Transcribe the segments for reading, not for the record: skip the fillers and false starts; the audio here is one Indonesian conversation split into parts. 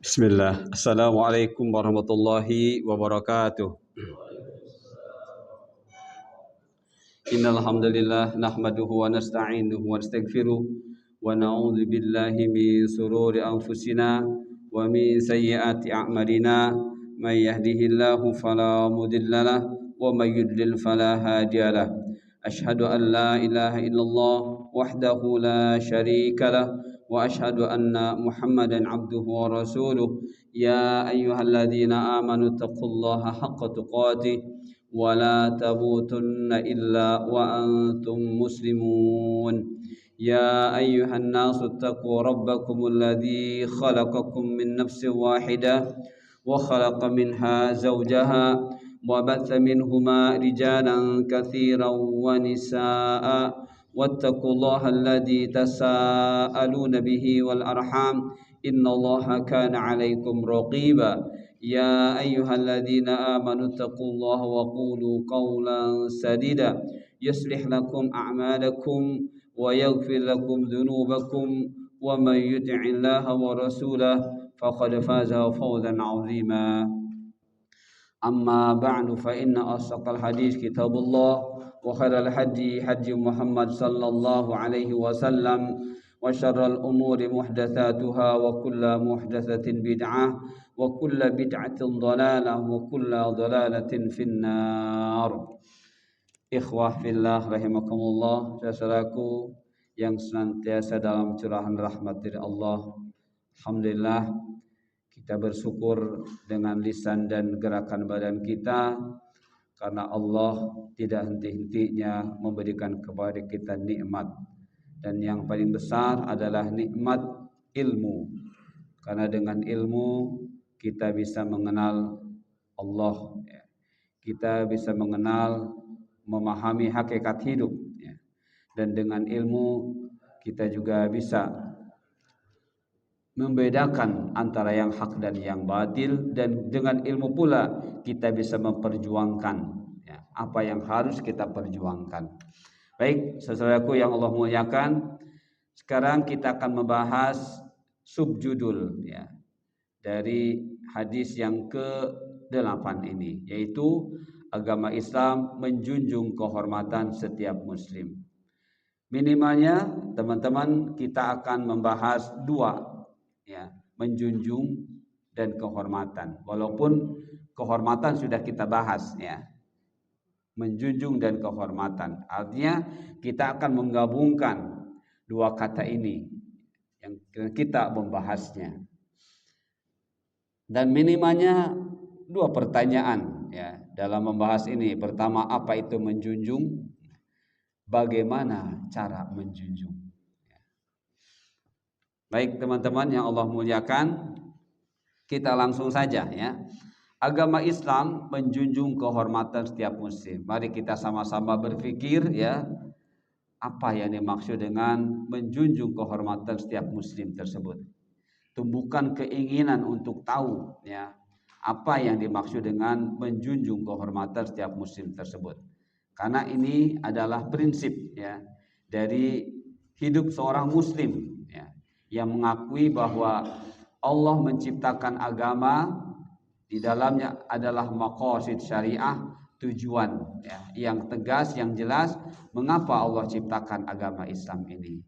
Bismillah. Assalamualaikum warahmatullahi wabarakatuh. Innal hamdalillah nahmaduhu wa nasta'inuhu wa nastaghfiruh wa na'udzu billahi min shururi anfusina wa min sayyiati a'malina. May yahdihillahu fala mudhillalah wa may yudlil fala hadiyalah. Asyhadu an la ilaha illallah wahdahu la syarikalah wa asyhadu anna Muhammadan abduhu wa rasuluh. Ya ayyuhalladzina amanu taqullaha haqqa tuqatih wa la tamutunna illa wa antum muslimun. Ya ayyuhan nasu taqu rabbakumul ladzi khalaqakum min nafsin wahidah wa khalaqa minha zawjaha wa batha minhuma rijalan katsiran wa nisaa wattaqullaha alladzi tasaaluna bihi wal arham innallaha kana 'alaikum raqiba. Ya ayyuhalladzina amanu taqullaha wa qulu qawlan sadida yuslih lakum a'malakum wa yaghfir lakum dhunubakum wa may yuti'illaha wa rasulahu faqad faza fawzan 'azima. Amma ba'du fa inna asdaqal hadis kitabullah wa khairal hadi hadi Muhammad sallallahu alaihi wasallam wa syarral umuri muhdatsatuha wa kullu muhdatsatin bid'ah wa kullu bid'atin dhalalah wa kullu dhalalatin finnar. Ikhwah fillah rahimakumullah, saudaraku yang senantiasa dalam curahan rahmat dari Allah. Alhamdulillah kita bersyukur dengan lisan dan gerakan badan kita karena Allah tidak henti-hentinya memberikan kepada kita nikmat, dan yang paling besar adalah nikmat ilmu, karena dengan ilmu kita bisa mengenal Allah, kita bisa mengenal, memahami hakikat hidup, dan dengan ilmu kita juga bisa membedakan antara yang hak dan yang batil, dan dengan ilmu pula kita bisa memperjuangkan apa yang harus kita perjuangkan. Baik, saudaraku yang Allah muliakan, sekarang kita akan membahas subjudul dari hadis yang ke-8 ini, yaitu agama Islam menjunjung kehormatan setiap muslim. Minimalnya teman-teman kita akan membahas dua, menjunjung dan kehormatan. Walaupun kehormatan sudah kita bahas, menjunjung dan kehormatan. Artinya kita akan menggabungkan dua kata ini yang kita membahasnya. Dan minimalnya dua pertanyaan dalam membahas ini. Pertama, apa itu menjunjung? Bagaimana cara menjunjung? Baik teman-teman yang Allah muliakan, kita langsung saja Agama Islam menjunjung kehormatan setiap muslim. Mari kita sama-sama berpikir apa yang dimaksud dengan menjunjung kehormatan setiap muslim tersebut. Tumbuhkan keinginan untuk tahu apa yang dimaksud dengan menjunjung kehormatan setiap muslim tersebut. Karena ini adalah prinsip dari hidup seorang muslim yang mengakui bahwa Allah menciptakan agama, di dalamnya adalah maqasid syariah, tujuan yang tegas, yang jelas mengapa Allah ciptakan agama Islam ini.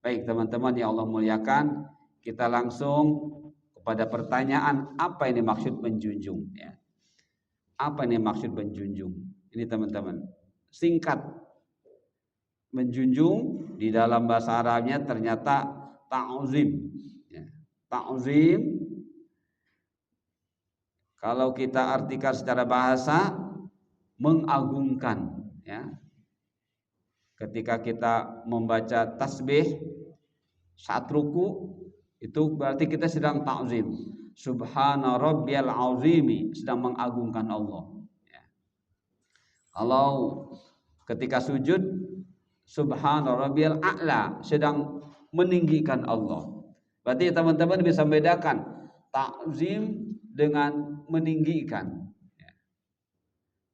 Baik teman-teman yang Allah muliakan, kita langsung kepada pertanyaan, apa ini maksud menjunjung? Apa ini maksud menjunjung? Ini teman-teman, singkat. Menjunjung di dalam bahasa Arabnya ternyata ta'zim. Ta'zim kalau kita artikan secara bahasa, mengagungkan. Ketika kita membaca tasbih saat ruku, itu berarti kita sedang ta'zim. Subhana rabbiyal azimi, sedang mengagungkan Allah. Kalau ketika sujud, subhana rabbiyal a'la, sedang meninggikan Allah. Berarti teman-teman bisa membedakan ta'zim dengan meninggikan.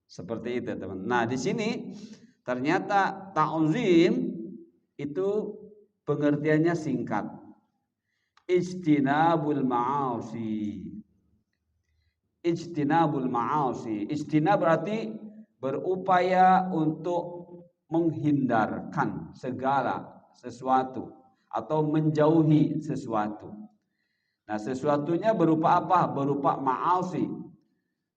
Seperti itu, teman. Nah, di sini ternyata ta'zim itu pengertiannya singkat. ijtinabul ma'asi. Ijtinabul ma'asi. Ijtinab berarti berupaya untuk menghindarkan segala sesuatu atau menjauhi sesuatu. Nah, sesuatunya berupa apa? Berupa ma'asi.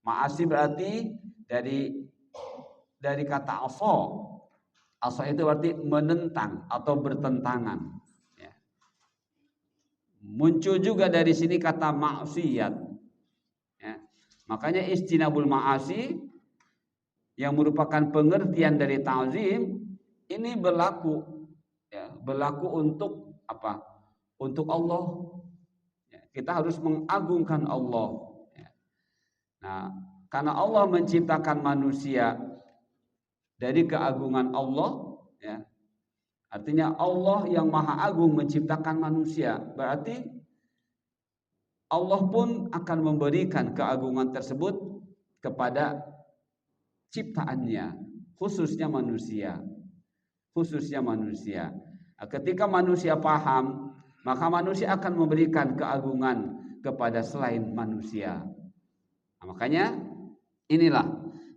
Ma'asi berarti dari kata asa. Asa itu berarti menentang atau bertentangan. Ya. Muncul juga dari sini kata maksiat. Ya. Makanya istinabul ma'asi yang merupakan pengertian dari ta'zim ini berlaku, ya, berlaku untuk apa? Untuk Allah. Ya, kita harus mengagungkan Allah. Ya. Nah, karena Allah menciptakan manusia dari keagungan Allah, ya, artinya Allah yang maha agung menciptakan manusia, berarti Allah pun akan memberikan keagungan tersebut kepada ciptaannya, khususnya manusia. Nah, ketika manusia paham, maka manusia akan memberikan keagungan kepada selain manusia. Nah, makanya inilah,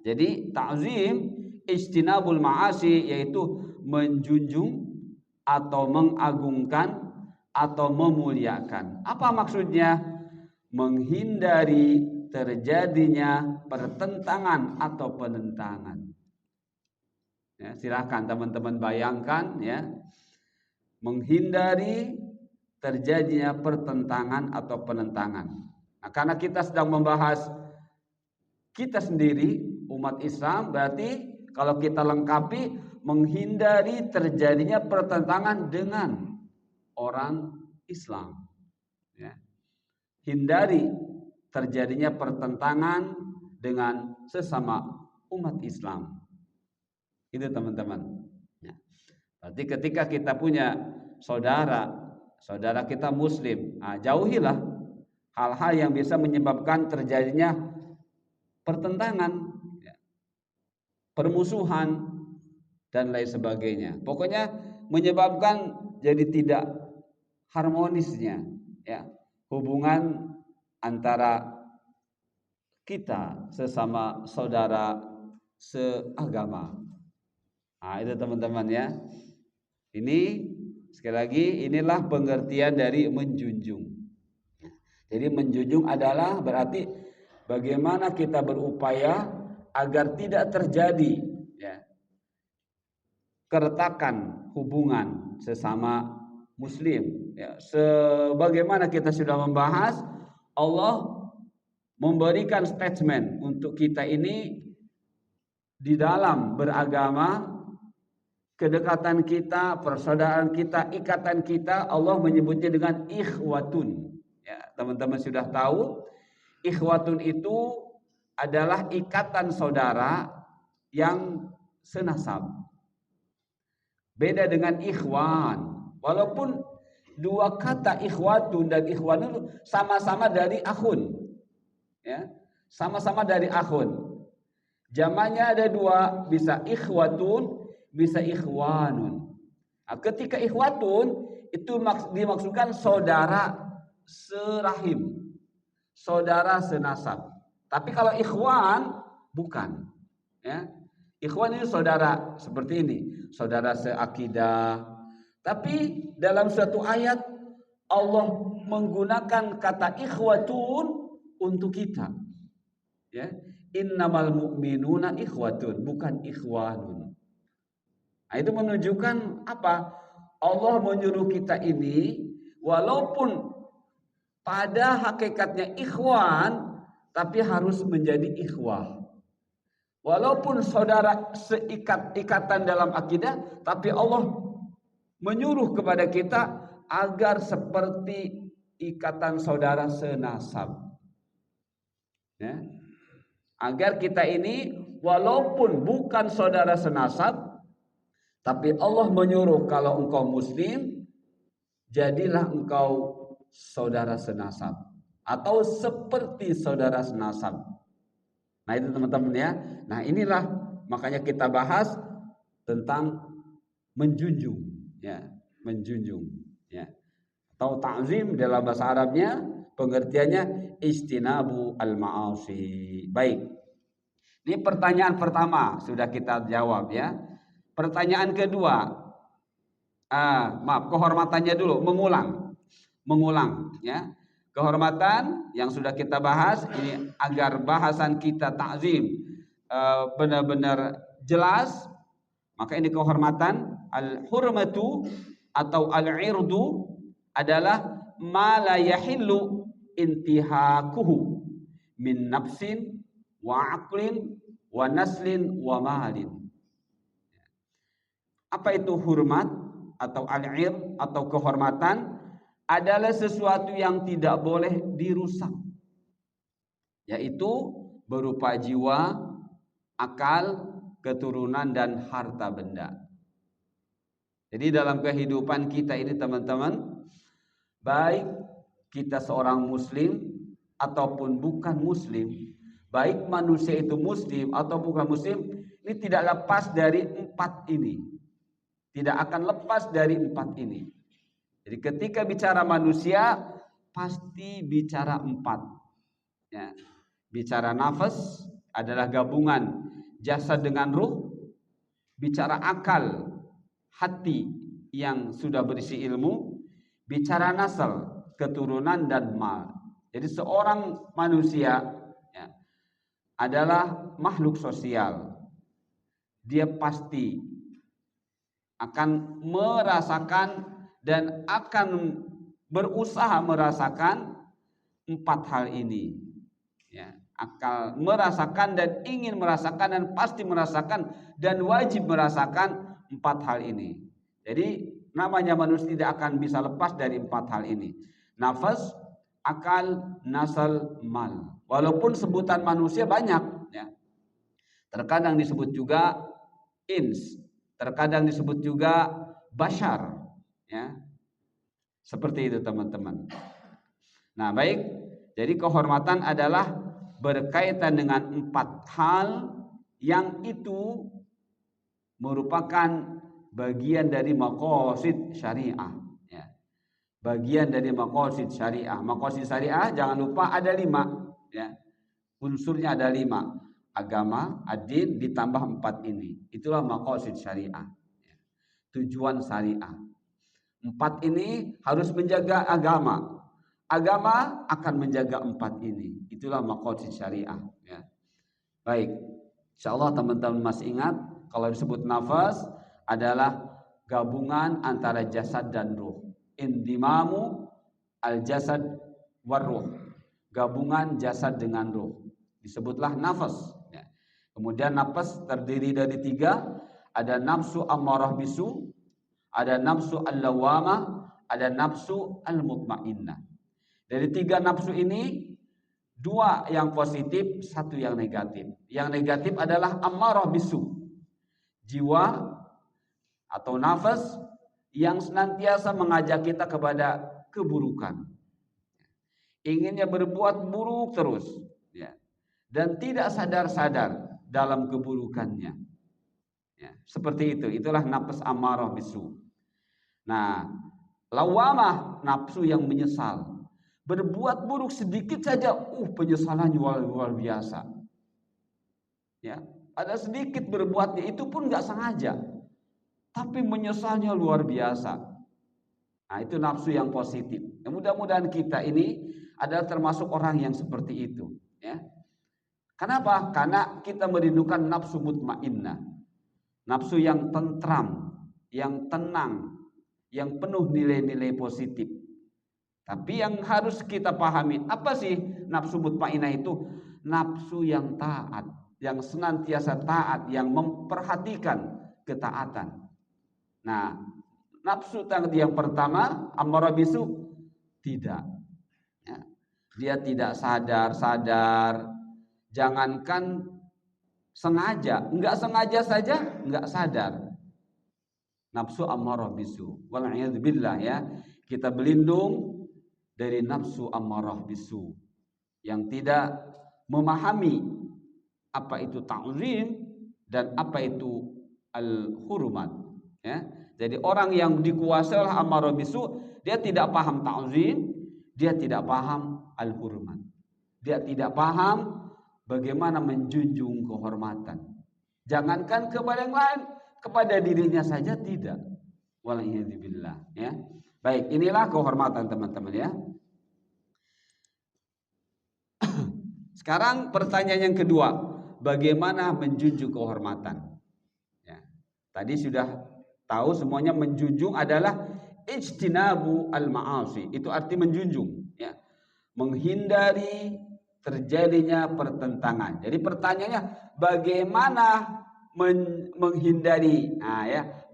jadi ta'zim ijtinabul ma'asi, yaitu menjunjung atau mengagungkan atau memuliakan. Apa maksudnya? Menghindari terjadinya pertentangan atau penentangan. Ya, silakan teman-teman bayangkan, ya, menghindari terjadinya pertentangan atau penentangan. Nah, karena kita sedang membahas kita sendiri umat Islam, berarti kalau kita lengkapi menghindari terjadinya pertentangan dengan orang Islam. Ya. Hindari terjadinya pertentangan dengan sesama umat Islam. Itu teman-teman. Ya. Berarti ketika kita punya saudara kita Muslim, nah, jauhilah hal-hal yang bisa menyebabkan terjadinya pertentangan, ya, permusuhan dan lain sebagainya. Pokoknya menyebabkan jadi tidak harmonisnya, ya, hubungan antara kita sesama saudara seagama. Nah, itu teman-teman, ya. Ini sekali lagi, inilah pengertian dari menjunjung. Jadi menjunjung adalah berarti bagaimana kita berupaya agar tidak terjadi, ya, keretakan hubungan sesama Muslim. Ya, sebagaimana kita sudah membahas, Allah memberikan statement untuk kita ini di dalam beragama, kedekatan kita, persaudaraan kita, ikatan kita, Allah menyebutnya dengan ikhwatun. Ya, teman-teman sudah tahu, ikhwatun itu adalah ikatan saudara yang senasab. Beda dengan ikhwan. Walaupun dua kata ikhwatun dan ikhwanun sama-sama dari akhun. Ya, sama-sama dari akhun. Jamaknya ada dua, bisa ikhwatun, bisa ikhwanun. Nah, ketika ikhwatun itu dimaksudkan saudara serahim, saudara senasab. Tapi kalau ikhwan bukan, ya. Ikhwan itu saudara seperti ini, saudara seakidah. Tapi dalam suatu ayat Allah menggunakan kata ikhwatun untuk kita. Ya, innamal mu'minuna ikhwatun, bukan ikhwanun. Nah, itu menunjukkan apa? Allah menyuruh kita ini walaupun pada hakikatnya ikhwan, tapi harus menjadi ikhwah. Walaupun saudara ikatan dalam akidah, tapi Allah menyuruh kepada kita agar seperti ikatan saudara senasab. Ya. Agar kita ini walaupun bukan saudara senasab, tapi Allah menyuruh kalau engkau Muslim, jadilah engkau saudara senasab atau seperti saudara senasab. Nah, itu teman-teman, ya. Nah, inilah makanya kita bahas tentang menjunjung, ya, menjunjung, ya. Tahu ta'zim dalam bahasa Arabnya pengertiannya istinabu al-ma'asi. Baik. Ini pertanyaan pertama sudah kita jawab ya. Pertanyaan kedua, kehormatannya dulu, mengulang ya. Kehormatan yang sudah kita bahas ini agar bahasan kita ta'zim benar-benar jelas, maka ini kehormatan. Al-hurmatu atau al-irdu adalah ma la yahillu intihakuhu min nafsin wa aqlin wa naslin wa malin. Apa itu hormat atau al-ir atau kehormatan? Adalah sesuatu yang tidak boleh dirusak, yaitu berupa jiwa, akal, keturunan dan harta benda. Jadi dalam kehidupan kita ini teman-teman, baik kita seorang muslim ataupun bukan muslim, baik manusia itu muslim atau bukan muslim, ini tidak lepas dari empat ini. Tidak akan lepas dari empat ini. Jadi ketika bicara manusia pasti bicara empat. Ya. Bicara nafas adalah gabungan jasad dengan ruh. Bicara akal, hati yang sudah berisi ilmu. Bicara nasal, keturunan dan mal. Jadi seorang manusia ya, adalah makhluk sosial. Dia pasti akan merasakan dan akan berusaha merasakan empat hal ini. Ya, akal merasakan dan ingin merasakan dan pasti merasakan dan wajib merasakan empat hal ini. Jadi namanya manusia tidak akan bisa lepas dari empat hal ini. Nafas, akal, nasal, mal. Walaupun sebutan manusia banyak, ya. Terkadang disebut juga ins, terkadang disebut juga bashar, ya. Seperti itu teman-teman. Nah, baik. Jadi kehormatan adalah berkaitan dengan empat hal yang itu merupakan bagian dari maqasid syariah, ya. Bagian dari maqasid syariah. Maqasid syariah jangan lupa ada 5, ya. Unsurnya ada 5. Agama, ad-din ditambah 4 ini. Itulah maqasid syariah. Ya. Tujuan syariah. 4 ini harus menjaga agama. Agama akan menjaga 4 ini. Itulah maqasid syariah. Ya. Baik. Insyaallah teman-teman masih ingat kalau disebut nafas adalah gabungan antara jasad dan ruh. Indimamu al-jasad war ruh. Gabungan jasad dengan ruh. Disebutlah nafas. Ya. Kemudian nafas terdiri dari 3. Ada nafsu ammarah bisu, ada nafsu al-lawamah, ada nafsu al-mutmainnah. Dari 3 nafsu ini 2 yang positif, 1 yang negatif. Yang negatif adalah ammarah bisu, jiwa atau nafas yang senantiasa mengajak kita kepada keburukan. Inginnya berbuat buruk terus, ya. Dan tidak sadar-sadar dalam keburukannya. Ya, seperti itu. Itulah nafas ammarah bisu. Nah, lawamah nafsu yang menyesal. Berbuat buruk sedikit saja, penyesalannya luar biasa. Ya, ada sedikit berbuatnya itu pun nggak sengaja, tapi menyesalnya luar biasa. Nah, itu nafsu yang positif. Ya, mudah-mudahan kita ini adalah termasuk orang yang seperti itu. Ya. Kenapa? Karena kita merindukan nafsu mutmainnah. Nafsu yang tentram, yang tenang, yang penuh nilai-nilai positif. Tapi yang harus kita pahami, apa sih nafsu mutmainnah itu? Nafsu yang taat, yang senantiasa taat, yang memperhatikan ketaatan. Nah, nafsu tadi yang pertama, ammarah bisu, tidak. Ya. Dia tidak sadar. Jangankan sengaja, enggak sengaja saja, enggak sadar. Nafsu ammarah bisu. Wal'iyadzubillah, ya. Kita berlindung dari nafsu ammarah bisu yang tidak memahami apa itu ta'zim dan apa itu al-hurmat, ya. Jadi orang yang dikuasai oleh amarah bisu, dia tidak paham ta'zim, dia tidak paham al-hurmat. Dia tidak paham bagaimana menjunjung kehormatan. Jangankan kepada yang lain, kepada dirinya saja tidak. Wal'iyadzubillah, ya. Baik, inilah kehormatan teman-teman ya. Sekarang pertanyaan yang kedua, bagaimana menjunjung kehormatan? Ya. Tadi sudah tahu semuanya, menjunjung adalah ijtinabu al-ma'asi. Itu arti menjunjung, ya. Menghindari terjadinya pertentangan. Jadi pertanyaannya bagaimana menghindari,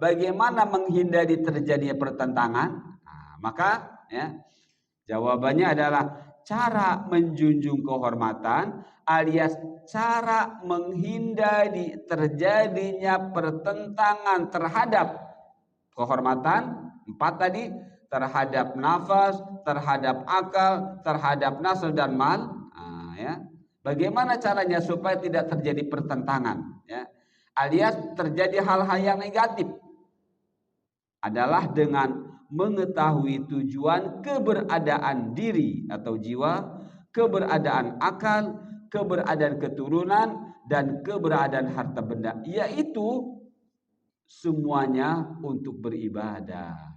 bagaimana menghindari terjadinya pertentangan? Maka ya, jawabannya adalah cara menjunjung kehormatan alias cara menghindari terjadinya pertentangan terhadap kehormatan. 4 tadi, terhadap nafas, terhadap akal, terhadap nasl dan mal. Ya. Bagaimana caranya supaya tidak terjadi pertentangan, ya? Alias terjadi hal-hal yang negatif adalah dengan mengetahui tujuan keberadaan diri atau jiwa, keberadaan akal, keberadaan keturunan, dan keberadaan harta benda, yaitu semuanya untuk beribadah.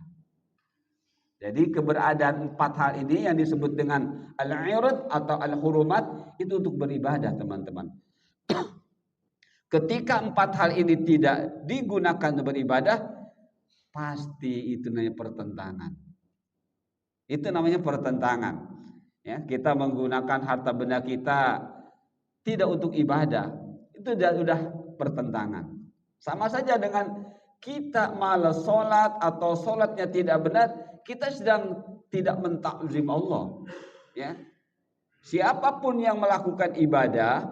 Jadi keberadaan 4 hal ini yang disebut dengan al-irad atau al-hurumat itu untuk beribadah, teman-teman. Ketika 4 hal ini tidak digunakan untuk beribadah, pasti itu namanya pertentangan. Itu namanya pertentangan. Ya, kita menggunakan harta benda kita tidak untuk ibadah, itu sudah pertentangan. Sama saja dengan kita malas sholat atau sholatnya tidak benar, kita sedang tidak mentakzim Allah. Ya. Siapapun yang melakukan ibadah,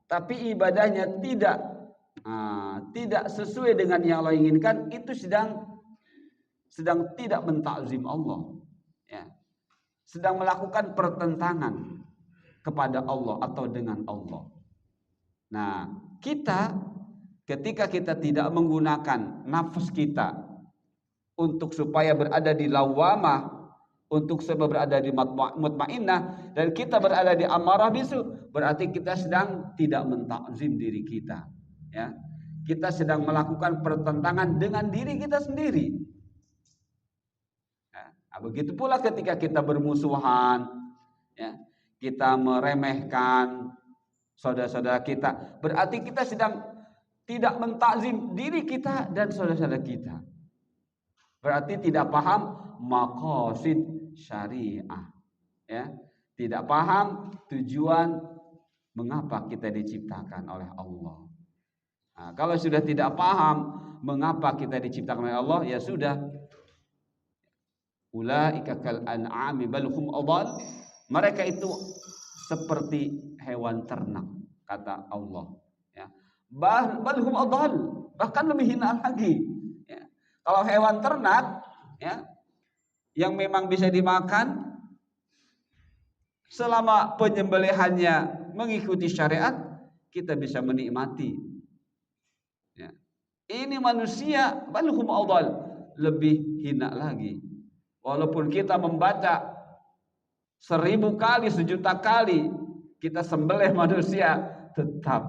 tapi ibadahnya tidak sesuai dengan yang Allah inginkan, itu sedang tidak mentakzim Allah. Ya. Sedang melakukan pertentangan kepada Allah atau dengan Allah. Nah, ketika kita tidak menggunakan nafas kita untuk supaya berada di lawamah, untuk supaya berada di mutmainnah, dan kita berada di amarah bisu, berarti kita sedang tidak mentakzim diri kita, ya. Kita sedang melakukan pertentangan dengan diri kita sendiri. Nah, begitu pula ketika kita bermusuhan, ya, kita meremehkan saudara-saudara kita, berarti kita sedang tidak mentakzim diri kita dan saudara-saudara kita. Berarti tidak paham maqasid syariah, ya. Tidak paham tujuan mengapa kita diciptakan oleh Allah. Nah, kalau sudah tidak paham mengapa kita diciptakan oleh Allah, ya sudah. Ulaika kal an'ami bal hum adall. Mereka itu seperti hewan ternak, kata Allah, ya. Bal hum adall, bahkan lebih hina lagi. Ya. Kalau hewan ternak, ya, yang memang bisa dimakan selama penyembelihannya mengikuti syariat, kita bisa menikmati. Ya. Ini manusia balhum adall, lebih hina lagi. Walaupun kita membaca 1000 kali, 1.000.000 kali kita sembelih manusia, tetap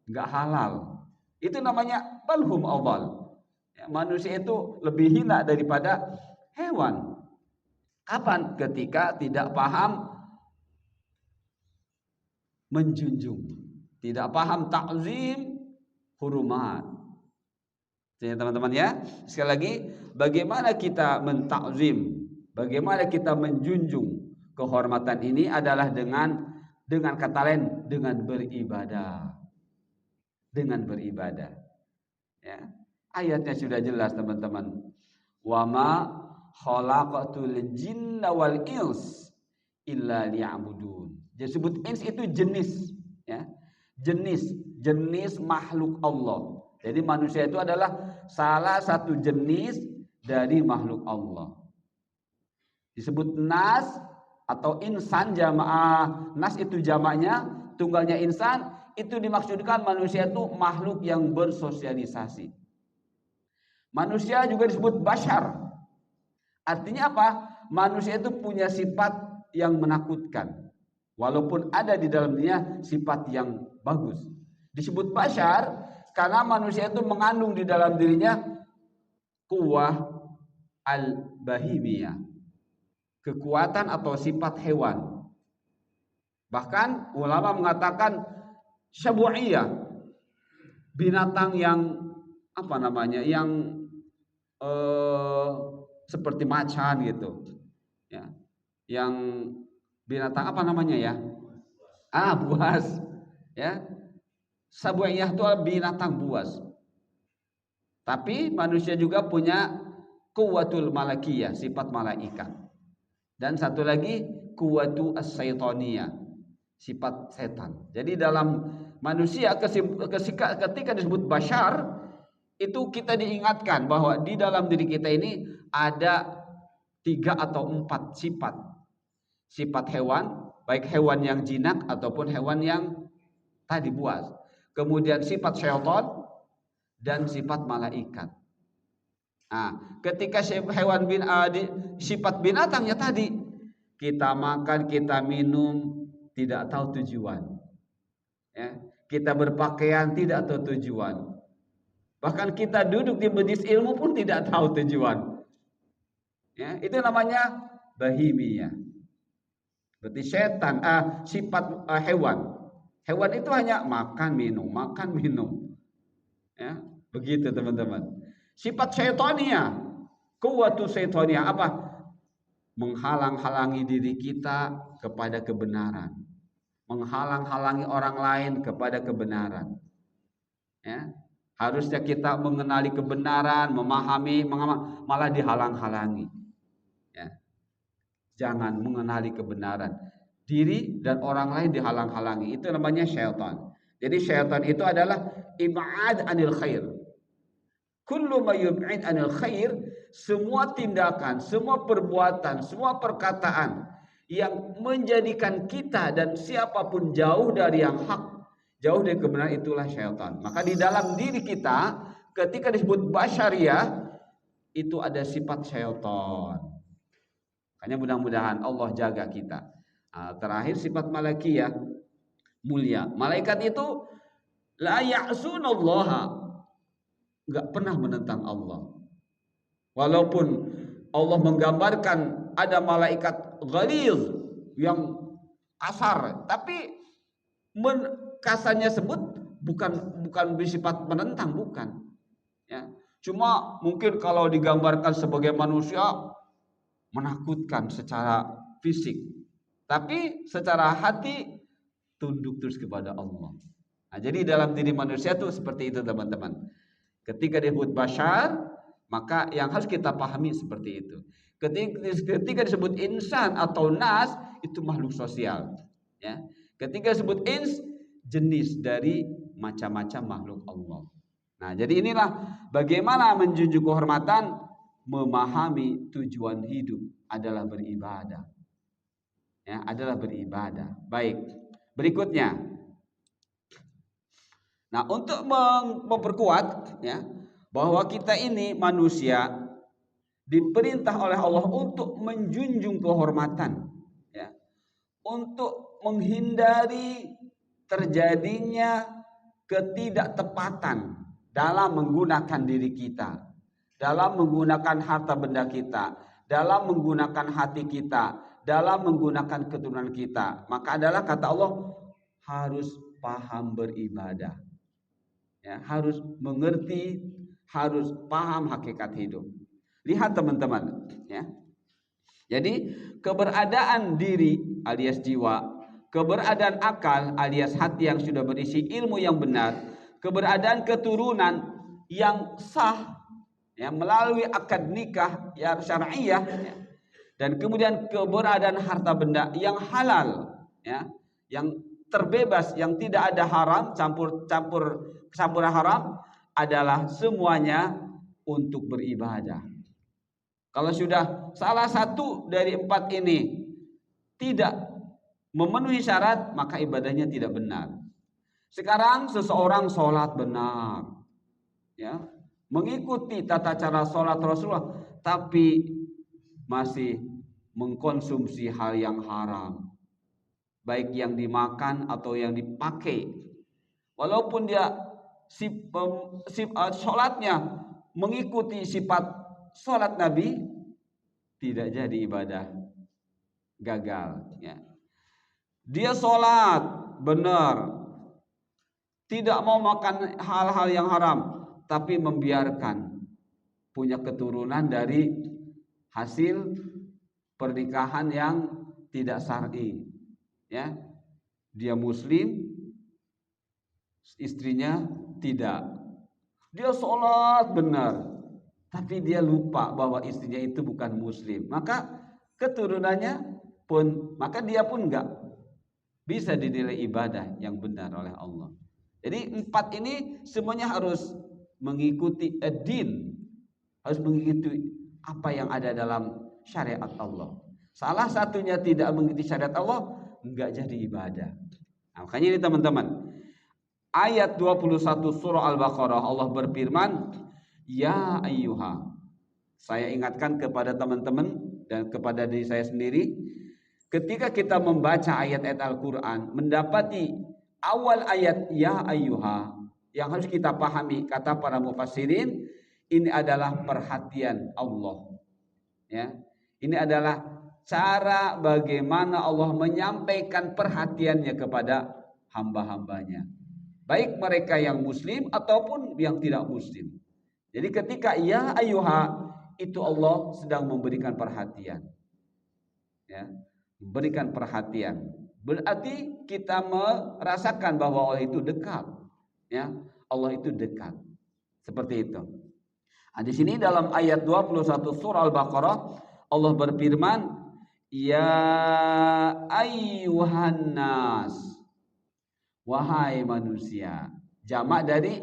nggak halal. Itu namanya balhum adall. Ya, manusia itu lebih hina daripada hewan. Kapan? Ketika tidak paham menjunjung, tidak paham takzim hurumat. Jadi teman-teman ya, sekali lagi, bagaimana kita mentakzim, bagaimana kita menjunjung kehormatan ini adalah dengan kata lain, dengan beribadah. Dengan beribadah. Ya. Ayatnya sudah jelas teman-teman. Wa ma khalaqatul jinna wal ins illa liya'budun. Disebut ins itu jenis, ya. Jenis makhluk Allah. Jadi manusia itu adalah salah satu jenis dari makhluk Allah. Disebut nas atau insan jamaah. Nas itu jamaknya, tunggalnya insan, itu dimaksudkan manusia itu makhluk yang bersosialisasi. Manusia juga disebut bashar. Artinya apa? Manusia itu punya sifat yang menakutkan. Walaupun ada di dalam dirinya sifat yang bagus. Disebut bashar karena manusia itu mengandung di dalam dirinya quwwah al-bahimiyah. Kekuatan atau sifat hewan. Bahkan ulama mengatakan syabu'iyah. Binatang yang apa namanya? Yang seperti macan gitu. Ya. Yang binatang apa namanya ya? Buas. Ya. Sabu'iyah itu binatang buas. Tapi manusia juga punya quwwatul malakiyah, sifat malaikat. Dan satu lagi quwwatu as-syaitaniyah, sifat setan. Jadi dalam manusia ketika disebut bashar, itu kita diingatkan bahwa di dalam diri kita ini ada 3 atau 4 sifat. Sifat hewan, baik hewan yang jinak ataupun hewan yang tadi buas. Kemudian sifat syaitan dan sifat malaikat. Nah, ketika sifat binatangnya tadi, kita makan, kita minum, tidak tahu tujuan. Ya, kita berpakaian tidak tahu tujuan. Bahkan kita duduk di majelis ilmu pun tidak tahu tujuan. Ya, itu namanya bahimiyah. Berarti setan, sifat hewan. Hewan itu hanya makan minum. Ya, begitu teman-teman. Sifat syaitania, quwwatu syaitania apa? Menghalang-halangi diri kita kepada kebenaran. Menghalang-halangi orang lain kepada kebenaran. Ya. Harusnya kita mengenali kebenaran, memahami, malah dihalang-halangi. Ya. Jangan mengenali kebenaran. Diri dan orang lain dihalang-halangi. Itu namanya syaitan. Jadi syaitan itu adalah ib'ad anil khair. Kullu ma yub'id anil khair, semua tindakan, semua perbuatan, semua perkataan yang menjadikan kita dan siapapun jauh dari yang hak, jauh dari kebenaran, itulah syaitan. Maka di dalam diri kita ketika disebut basyariyah itu ada sifat syaitan. Makanya mudah-mudahan Allah jaga kita. Terakhir sifat malakiyah, mulia. Malaikat itu la ya'sunallaha, enggak pernah menentang Allah. Walaupun Allah menggambarkan ada malaikat ghalidh yang kasar, tapi kasarnya sebut bukan bersifat menentang, bukan. Ya. Cuma mungkin kalau digambarkan sebagai manusia menakutkan secara fisik, tapi secara hati tunduk terus kepada Allah. Nah, jadi dalam diri manusia itu seperti itu teman-teman. Ketika disebut bashar, maka yang harus kita pahami seperti itu. Ketika disebut insan atau nas, itu makhluk sosial. Ya. Ketika disebut ins, jenis dari macam-macam makhluk Allah. Nah, jadi inilah bagaimana menjunjung kehormatan, memahami tujuan hidup adalah beribadah. Ya, adalah beribadah. Baik. Berikutnya. Nah, untuk memperkuat ya bahwa kita ini manusia diperintah oleh Allah untuk menjunjung kehormatan, ya, untuk menghindari terjadinya ketidaktepatan dalam menggunakan diri kita, dalam menggunakan harta benda kita, dalam menggunakan hati kita, dalam menggunakan keturunan kita. Maka adalah kata Allah harus paham beribadah, ya, harus mengerti, harus paham hakikat hidup. Lihat teman-teman, ya. Jadi keberadaan diri alias jiwa, keberadaan akal alias hati yang sudah berisi ilmu yang benar, keberadaan keturunan yang sah, ya, melalui akad nikah yang syar'iyah, ya, dan kemudian keberadaan harta benda yang halal, ya, yang terbebas, yang tidak ada haram, campuran haram, adalah semuanya untuk beribadah. Kalau sudah salah satu dari 4 ini tidak memenuhi syarat, maka ibadahnya tidak benar. Sekarang seseorang sholat benar, ya, mengikuti tata cara sholat Rasulullah, tapi masih mengkonsumsi hal yang haram, baik yang dimakan atau yang dipakai. Walaupun dia sholatnya mengikuti sifat sholat Nabi, tidak jadi ibadah, gagal. Ya. Dia sholat benar, tidak mau makan hal-hal yang haram, tapi membiarkan punya keturunan dari hasil pernikahan yang tidak syar'i. Ya, dia Muslim, istrinya tidak. Dia sholat benar, tapi dia lupa bahwa istrinya itu bukan Muslim. Maka keturunannya pun, maka dia pun enggak bisa dinilai ibadah yang benar oleh Allah. Jadi 4 ini semuanya harus mengikuti ad-din, harus mengikuti apa yang ada dalam syariat Allah. Salah satunya tidak mengikuti syariat Allah, enggak jadi ibadah. Nah, makanya ini teman-teman, ayat 21 surah Al-Baqarah Allah berfirman, ya ayyuha. Saya ingatkan kepada teman-teman dan kepada diri saya sendiri, ketika kita membaca ayat-ayat Al-Quran, mendapati awal ayat ya ayyuha, yang harus kita pahami, kata para mufassirin, ini adalah perhatian Allah. Ya, ini adalah cara bagaimana Allah menyampaikan perhatiannya kepada hamba-hambanya, baik mereka yang Muslim ataupun yang tidak Muslim. Jadi ketika ya ayyuha, itu Allah sedang memberikan perhatian. Ya, memberikan perhatian. Berarti kita merasakan bahwa Allah itu dekat. Ya, Allah itu dekat. Seperti itu. Nah, di sini dalam ayat 21 surah Al-Baqarah Allah berfirman, ya ayyuhan nas, wahai manusia. Jamak dari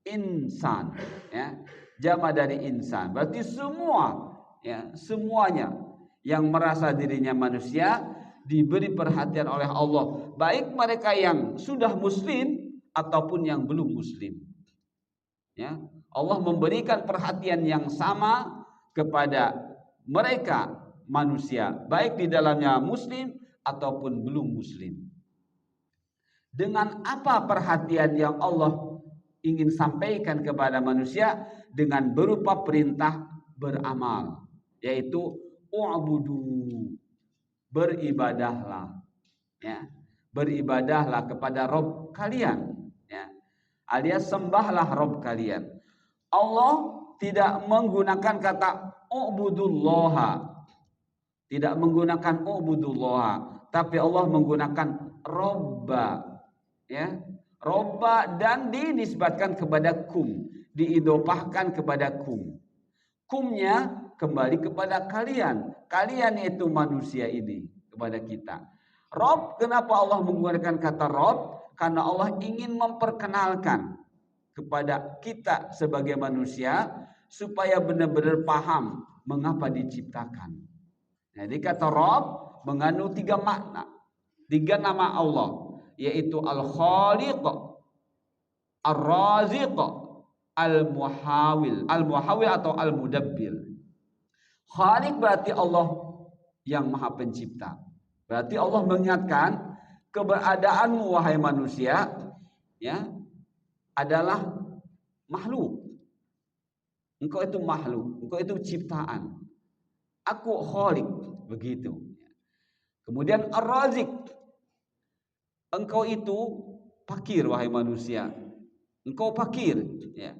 insan, ya. Jamak dari insan. Berarti semua, ya, semuanya yang merasa dirinya manusia diberi perhatian oleh Allah, baik mereka yang sudah Muslim ataupun yang belum Muslim. Ya, Allah memberikan perhatian yang sama kepada mereka manusia, baik di dalamnya Muslim ataupun belum Muslim. Dengan apa perhatian yang Allah ingin sampaikan kepada manusia? Dengan berupa perintah beramal, yaitu u'budu, beribadahlah. Ya, beribadahlah kepada Rabb kalian. Ya, alias sembahlah Rabb kalian. Allah tidak menggunakan kata u'budullaha, tidak menggunakan u'budullaha, tapi Allah menggunakan Robba. Ya, Robba, dan dinisbatkan kepada kum, diidopahkan kepada kum. Kumnya kembali kepada kalian. Kalian itu manusia ini, kepada kita. Rob, kenapa Allah menggunakan kata Rob? Karena Allah ingin memperkenalkan kepada kita sebagai manusia supaya benar-benar paham mengapa diciptakan. Jadi kata Rob mengandung 3 makna, 3 nama Allah, yaitu Al-Khaliq, Ar-Raziq, Al-Muhawil. Al-Muhawil atau Al-Mudabbir. Khaliq berarti Allah yang Maha Pencipta. Berarti Allah mengingatkan keberadaanmu wahai manusia, ya, adalah makhluk. Engkau itu makhluk, engkau itu ciptaan. Aku Khaliq, begitu. Kemudian Ar-Raziq, engkau itu fakir wahai manusia. Engkau fakir, ya.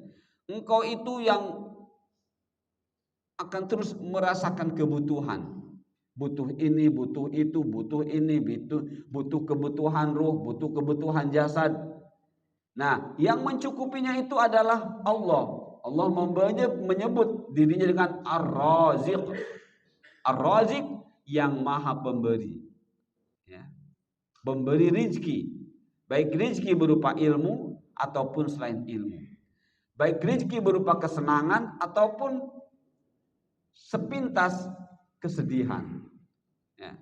Engkau itu yang akan terus merasakan kebutuhan. Butuh ini, butuh itu, butuh ini, butuh kebutuhan ruh, butuh kebutuhan jasad. Nah, yang mencukupinya itu adalah Allah. Allah menyebut dirinya dengan Ar-Raziq. Ar-Raziq yang Maha Pemberi. Ya. Pemberi rizki. Baik rizki berupa ilmu ataupun selain ilmu. Baik rizki berupa kesenangan ataupun sepintas kesedihan. Ya.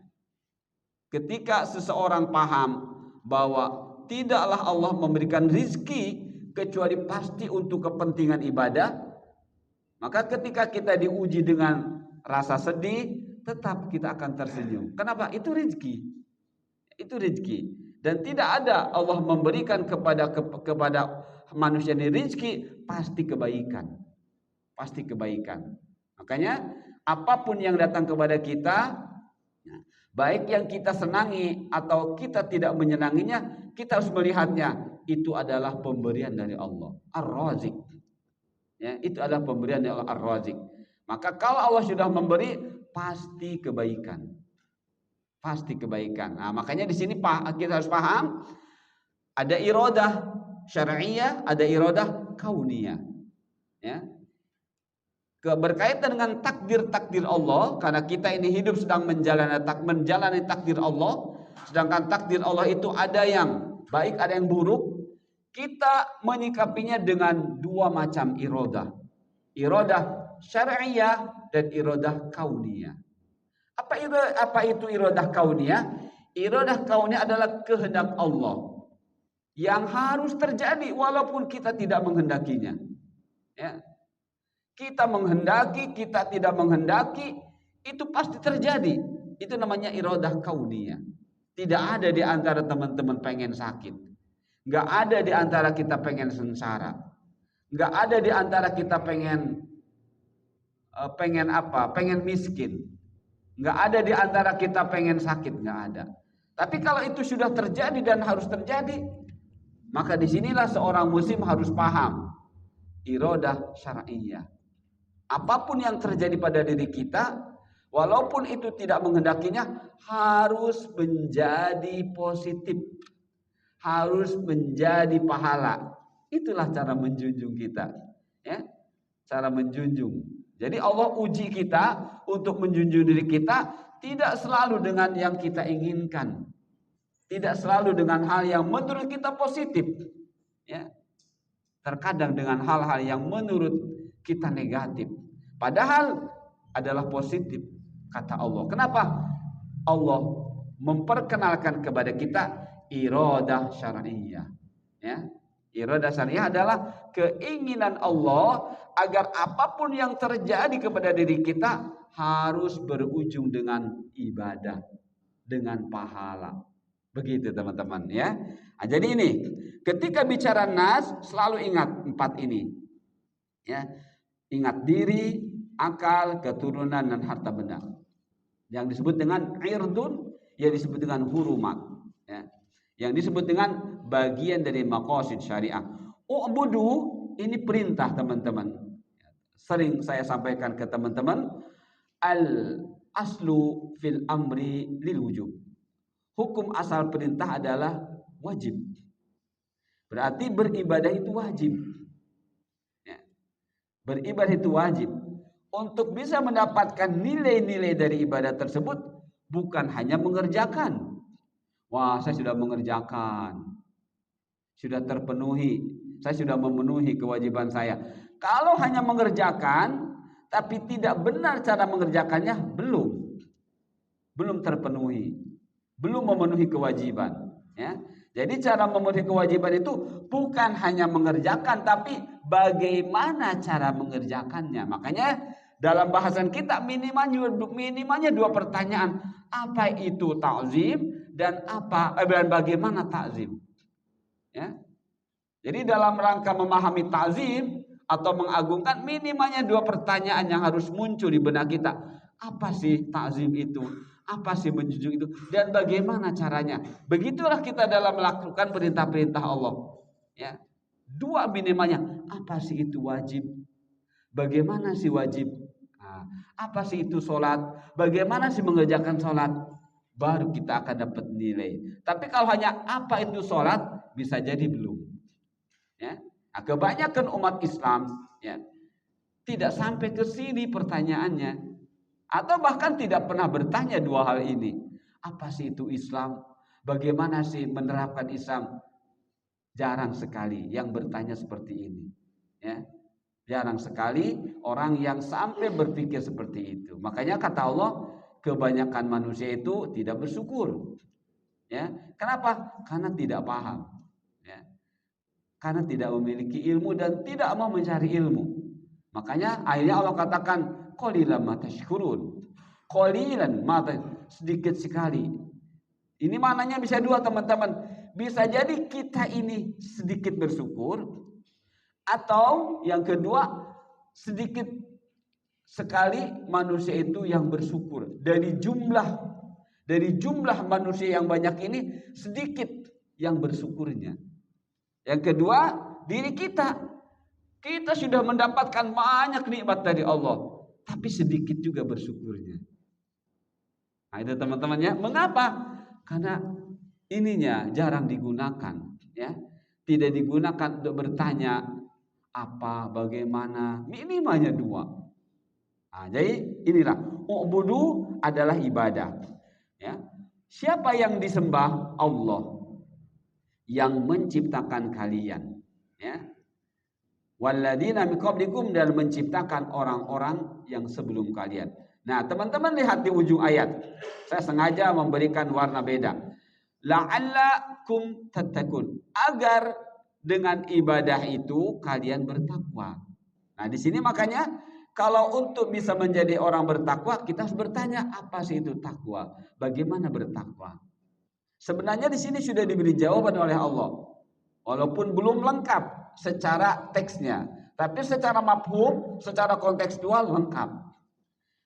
Ketika seseorang paham bahwa tidaklah Allah memberikan rizki kecuali pasti untuk kepentingan ibadah, maka ketika kita diuji dengan rasa sedih, tetap kita akan tersenyum. Kenapa? Itu rezeki. Itu rezeki. Dan tidak ada Allah memberikan kepada manusia ini rezeki pasti kebaikan. Pasti kebaikan. Makanya apapun yang datang kepada kita, baik yang kita senangi atau kita tidak menyenanginya, kita harus melihatnya itu adalah pemberian dari Allah, Ar-Razik. Ya, itu adalah pemberian dari Allah, Ar-Razik. Maka kalau Allah sudah memberi, pasti kebaikan. Pasti kebaikan. Nah, makanya di sini kita harus paham ada iradah syar'iyah, ada iradah kauniyah. Ya. Berkaitan dengan takdir Allah, karena kita ini hidup sedang menjalani takdir Allah, sedangkan takdir Allah itu ada yang baik, ada yang buruk. Kita menyikapinya dengan dua macam iradah. Iradah syar'iyah dan iradah kauniyah. Apa itu iradah kauniyah? Iradah kauniyah adalah kehendak Allah yang harus terjadi walaupun kita tidak menghendakinya. Ya. Kita menghendaki, kita tidak menghendaki, itu pasti terjadi. Itu namanya iradah kauniyah. Tidak ada di antara teman-teman pengen sakit. Nggak ada di antara kita pengen sengsara. Nggak ada di antara kita pengen apa? Pengen miskin. Nggak ada di antara kita pengen sakit. Nggak ada. Tapi kalau itu sudah terjadi dan harus terjadi, maka disinilah seorang muslim harus paham iradah syar'iyah. Apapun yang terjadi pada diri kita, walaupun itu tidak menghendakinya, harus menjadi positif. Harus menjadi pahala. Itulah cara menjunjung kita. Ya, cara menjunjung. Jadi Allah uji kita untuk menjunjung diri kita tidak selalu dengan yang kita inginkan. Tidak selalu dengan hal yang menurut kita positif. Ya. Terkadang dengan hal-hal yang menurut kita negatif. Padahal adalah positif, kata Allah. Kenapa? Allah memperkenalkan kepada kita iradah syar'iyah. Ya. Iradah syar'iyah adalah keinginan Allah agar apapun yang terjadi kepada diri kita harus berujung dengan ibadah, dengan pahala. Begitu teman-teman ya. Nah, jadi ini ketika bicara nas selalu ingat 4 ini. Ya. Ingat diri, akal, keturunan dan harta benda. Yang disebut dengan irdun, yang disebut dengan hurumat, ya. Yang disebut dengan bagian dari maqasid syariah. U'budu ini perintah teman-teman. Sering saya sampaikan ke teman-teman, al aslu fil amri lil wujub. Hukum asal perintah adalah wajib. Berarti beribadah itu wajib. Ya. Beribadah itu wajib. Untuk bisa mendapatkan nilai-nilai dari ibadah tersebut, bukan hanya mengerjakan. Wah, saya sudah mengerjakan. Sudah terpenuhi. Saya sudah memenuhi kewajiban saya. Kalau hanya mengerjakan, tapi tidak benar cara mengerjakannya, belum terpenuhi. Belum memenuhi kewajiban. Ya. Jadi cara memenuhi kewajiban itu bukan hanya mengerjakan, tapi bagaimana cara mengerjakannya. Makanya dalam bahasan kita minimalnya 2 pertanyaan. Apa itu ta'zim dan bagaimana ta'zim? Ya. Jadi dalam rangka memahami ta'zim atau mengagungkan, minimalnya 2 pertanyaan yang harus muncul di benak kita. Apa sih ta'zim itu? Apa sih menjunjung itu? Dan bagaimana caranya? Begitulah kita dalam melakukan perintah-perintah Allah. Ya. 2 minimalnya. Apa sih itu wajib? Bagaimana sih wajib? Nah, apa sih itu sholat? Bagaimana sih mengerjakan sholat? Baru kita akan dapat nilai. Tapi kalau hanya apa itu sholat, bisa jadi belum. Ya. Nah, kebanyakan umat Islam ya, tidak sampai ke sini pertanyaannya. Atau bahkan tidak pernah bertanya 2 hal ini. Apa sih itu Islam? Bagaimana sih menerapkan Islam? Jarang sekali yang bertanya seperti ini. Ya. Jarang sekali orang yang sampai berpikir seperti itu. Makanya kata Allah, kebanyakan manusia itu tidak bersyukur. Ya. Kenapa? Karena tidak paham. Ya. karena tidak memiliki ilmu dan tidak mau mencari ilmu. Makanya akhirnya Allah katakan qalilan ma tashkurun. Qalilan ma, sedikit sekali. Ini maknanya bisa dua teman-teman. Bisa jadi kita ini sedikit bersyukur, atau yang kedua sedikit sekali manusia itu yang bersyukur. Dari jumlah manusia yang banyak ini sedikit yang bersyukurnya. Yang kedua, diri kita. Kita sudah mendapatkan banyak nikmat dari Allah, tapi sedikit juga bersyukurnya. Nah, itu teman-teman ya. Mengapa? Karena ininya jarang digunakan, ya. Tidak digunakan untuk bertanya apa, bagaimana, minimalnya dua. Nah, jadi inilah u'budu adalah ibadah. Ya. Siapa yang disembah? Allah yang menciptakan kalian. Ya. Walladzina min qablikum, dan menciptakan orang-orang yang sebelum kalian. Nah, teman-teman lihat di ujung ayat. Saya sengaja memberikan warna beda. La'allakum tattaqun, agar dengan ibadah itu kalian bertakwa. Nah, di sini makanya kalau untuk bisa menjadi orang bertakwa, kita harus bertanya apa sih itu takwa? Bagaimana bertakwa? Sebenarnya di sini sudah diberi jawaban oleh Allah. Walaupun belum lengkap secara teksnya, tapi secara mafhum, secara kontekstual lengkap.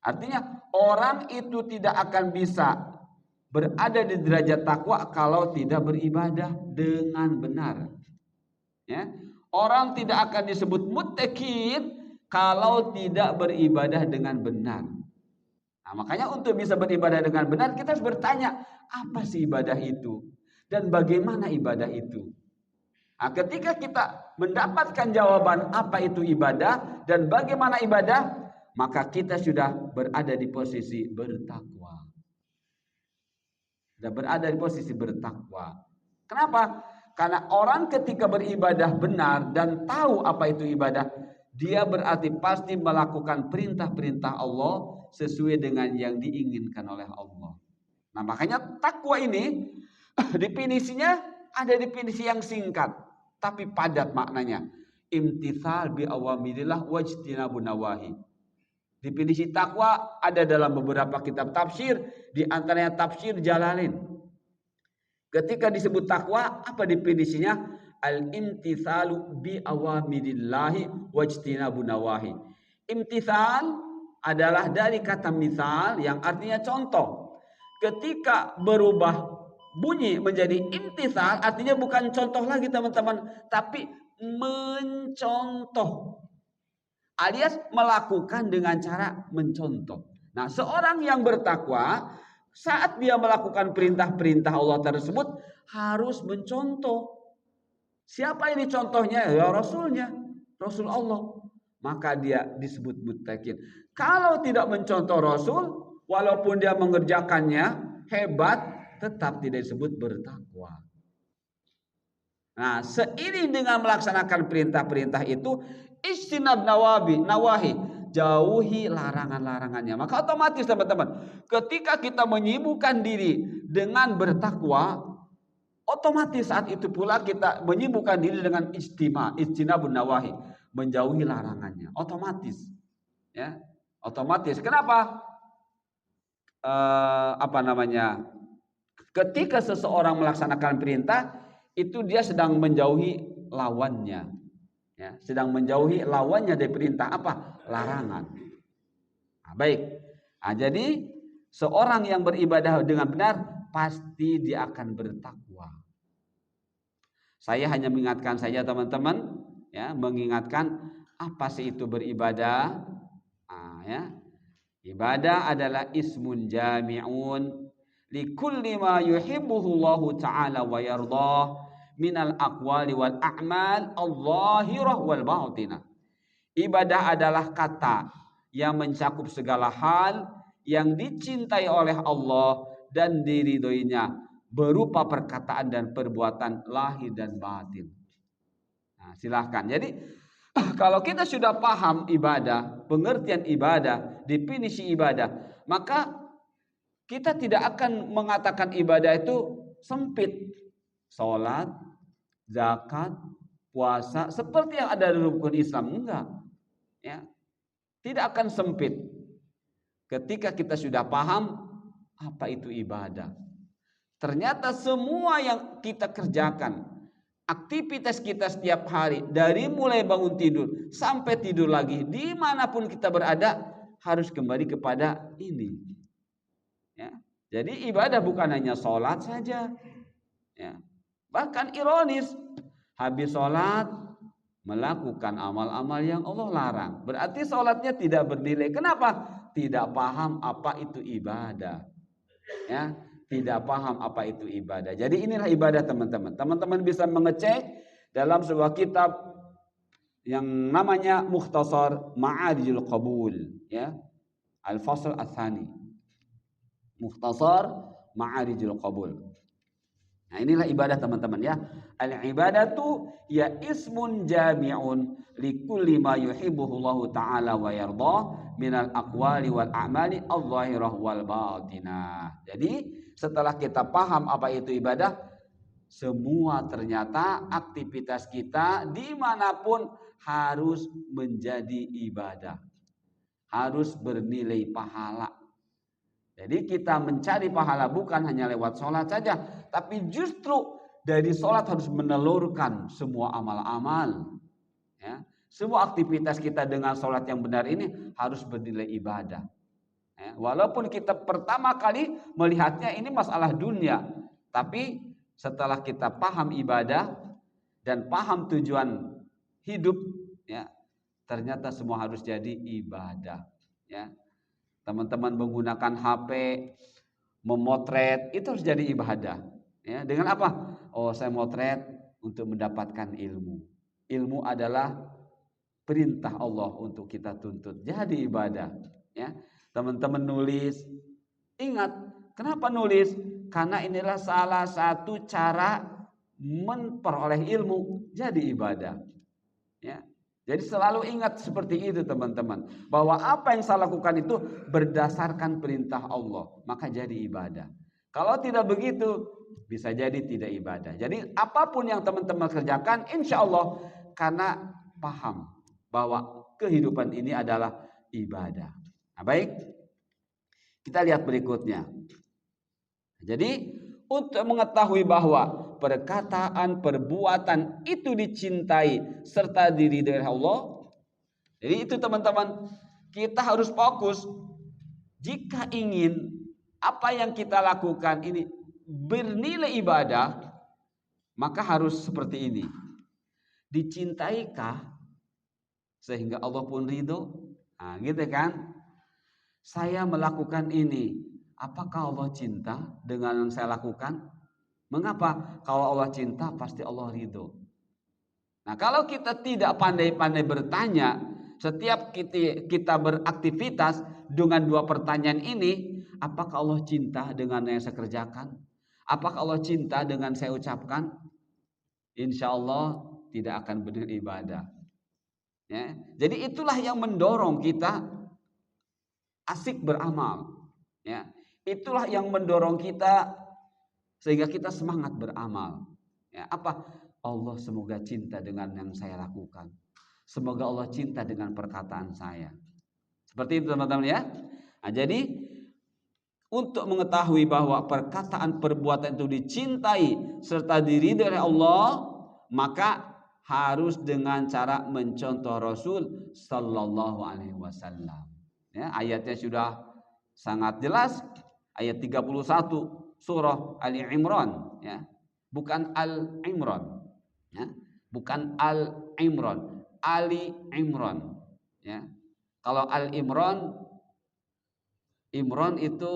Artinya orang itu tidak akan bisa berada di derajat takwa kalau tidak beribadah dengan benar. Ya. Orang tidak akan disebut muttaqin kalau tidak beribadah dengan benar. Nah, makanya untuk bisa beribadah dengan benar kita harus bertanya apa sih ibadah itu dan bagaimana ibadah itu. Nah, ketika kita mendapatkan jawaban apa itu ibadah dan bagaimana ibadah, maka kita sudah berada di posisi bertakwa. Sudah berada di posisi bertakwa. Kenapa? Karena orang ketika beribadah benar dan tahu apa itu ibadah, dia berarti pasti melakukan perintah-perintah Allah sesuai dengan yang diinginkan oleh Allah. Nah, makanya takwa ini definisinya ada definisi yang singkat tapi padat maknanya. Imtithal bi awamirillah wajtinabun nawahi. Definisi takwa ada dalam beberapa kitab tafsir, di antaranya tafsir Jalalain. Ketika disebut takwa, apa definisinya? Al-imtithalu bi awamirillahi wajtinabun nawahi. Imtithal adalah dari kata misal yang artinya contoh. Ketika berubah bunyi menjadi imtithal, artinya bukan contoh lagi teman-teman, tapi mencontoh, alias melakukan dengan cara mencontoh. Nah, seorang yang bertakwa saat dia melakukan perintah-perintah Allah tersebut harus mencontoh. Siapa ini contohnya? Ya Rasulnya, Rasul Allah. Maka dia disebut muttaqin. Kalau tidak mencontoh Rasul, walaupun dia mengerjakannya hebat, tetap tidak disebut bertakwa. Nah, seiring dengan melaksanakan perintah-perintah itu, ijtinab nawahi, jauhi larangan-larangannya. Maka otomatis teman-teman, ketika kita menyibukkan diri dengan bertakwa, otomatis saat itu pula kita menyibukkan diri dengan ijtinabun nawahi, menjauhi larangannya. Otomatis. Ya, otomatis. Kenapa? Ketika seseorang melaksanakan perintah, itu dia sedang menjauhi lawannya, ya, sedang menjauhi lawannya dari perintah apa? Larangan. Nah, baik. Nah, jadi seorang yang beribadah dengan benar pasti dia akan bertakwa. Saya hanya mengingatkan saja teman-teman, ya, mengingatkan apa sih itu beribadah. Nah, ya. Ibadah adalah ismun jami'un likulli ma yuhibbuhu Allah ta'ala wa yardah minal aqwali wal a'mal al-zahirah wal batinah. Ibadah adalah kata yang mencakup segala hal yang dicintai oleh Allah dan diridhoinya berupa perkataan dan perbuatan lahir dan batin. Nah, silahkan. Jadi kalau kita sudah paham ibadah, pengertian ibadah, definisi ibadah, maka kita tidak akan mengatakan ibadah itu sempit. Salat, zakat, puasa seperti yang ada di rukun Islam, enggak. Ya, tidak akan sempit ketika kita sudah paham apa itu ibadah. Ternyata semua yang kita kerjakan, aktivitas kita setiap hari, dari mulai bangun tidur sampai tidur lagi, dimanapun kita berada, harus kembali kepada ini. Ya. Jadi ibadah bukan hanya sholat saja. Ya. Bahkan ironis, habis sholat melakukan amal-amal yang Allah larang. Berarti sholatnya tidak bernilai. Kenapa? Tidak paham apa itu ibadah. Ya, tidak paham apa itu ibadah. Jadi inilah ibadah teman-teman. Teman-teman bisa mengecek dalam sebuah kitab yang namanya Mukhtasar Ma'arijul Qabul, ya. Al-Fasl Ats-Tsani. Mukhtasar Ma'arijul Qabul. Nah, inilah ibadah teman-teman ya. Al-ibadatu ya ismun jami'un likulli ma yuhibbuhu Allah taala wa yarda minal aqwali wal a'mali adh-dhahirah wal batinah. Jadi, setelah kita paham apa itu ibadah, semua ternyata aktivitas kita dimanapun harus menjadi ibadah. Harus bernilai pahala. Jadi kita mencari pahala bukan hanya lewat sholat saja, tapi justru dari sholat harus menelurkan semua amal-amal. Ya. Semua aktivitas kita dengan sholat yang benar ini harus bernilai ibadah. Ya. Walaupun kita pertama kali melihatnya ini masalah dunia, tapi setelah kita paham ibadah dan paham tujuan hidup, ya, ternyata semua harus jadi ibadah. Ya. Teman-teman menggunakan HP, memotret, itu harus jadi ibadah. Ya, dengan apa? Oh, saya motret untuk mendapatkan ilmu. Ilmu adalah perintah Allah untuk kita tuntut. Jadi ibadah. Ya, teman-teman nulis, ingat, kenapa nulis? Karena inilah salah satu cara memperoleh ilmu. Jadi ibadah. Ya. Jadi selalu ingat seperti itu teman-teman. Bahwa apa yang saya lakukan itu berdasarkan perintah Allah. Maka jadi ibadah. Kalau tidak begitu bisa jadi tidak ibadah. Jadi apapun yang teman-teman kerjakan insya Allah karena paham bahwa kehidupan ini adalah ibadah. Nah, baik. Kita lihat berikutnya. Jadi untuk mengetahui bahwa perkataan, perbuatan itu dicintai serta diridhai Allah. Jadi itu teman-teman, kita harus fokus. Jika ingin apa yang kita lakukan ini bernilai ibadah, maka harus seperti ini. Dicintaikah sehingga Allah pun ridho? Nah, gitu kan? Saya melakukan ini, apakah Allah cinta dengan yang saya lakukan? Mengapa? Kalau Allah cinta pasti Allah ridho. Nah, kalau kita tidak pandai-pandai bertanya, setiap kita beraktivitas dengan dua pertanyaan ini, apakah Allah cinta dengan yang saya kerjakan? Apakah Allah cinta dengan saya ucapkan? Insya Allah tidak akan benar ibadah. Ya. Jadi itulah yang mendorong kita asik beramal. Ya. Itulah yang mendorong kita sehingga kita semangat beramal. Ya, apa? Allah semoga cinta dengan yang saya lakukan. Semoga Allah cinta dengan perkataan saya. Seperti itu teman-teman ya. Nah, jadi untuk mengetahui bahwa perkataan perbuatan itu dicintai serta diridhai oleh Allah, maka harus dengan cara mencontoh Rasul sallallahu alaihi wasallam. Ya, ayatnya sudah sangat jelas, ayat 31 surah Ali Imran, ya. Bukan Al Imran, ya. Bukan Al Imran, Ali Imran, ya. Kalau Al Imran, Imran itu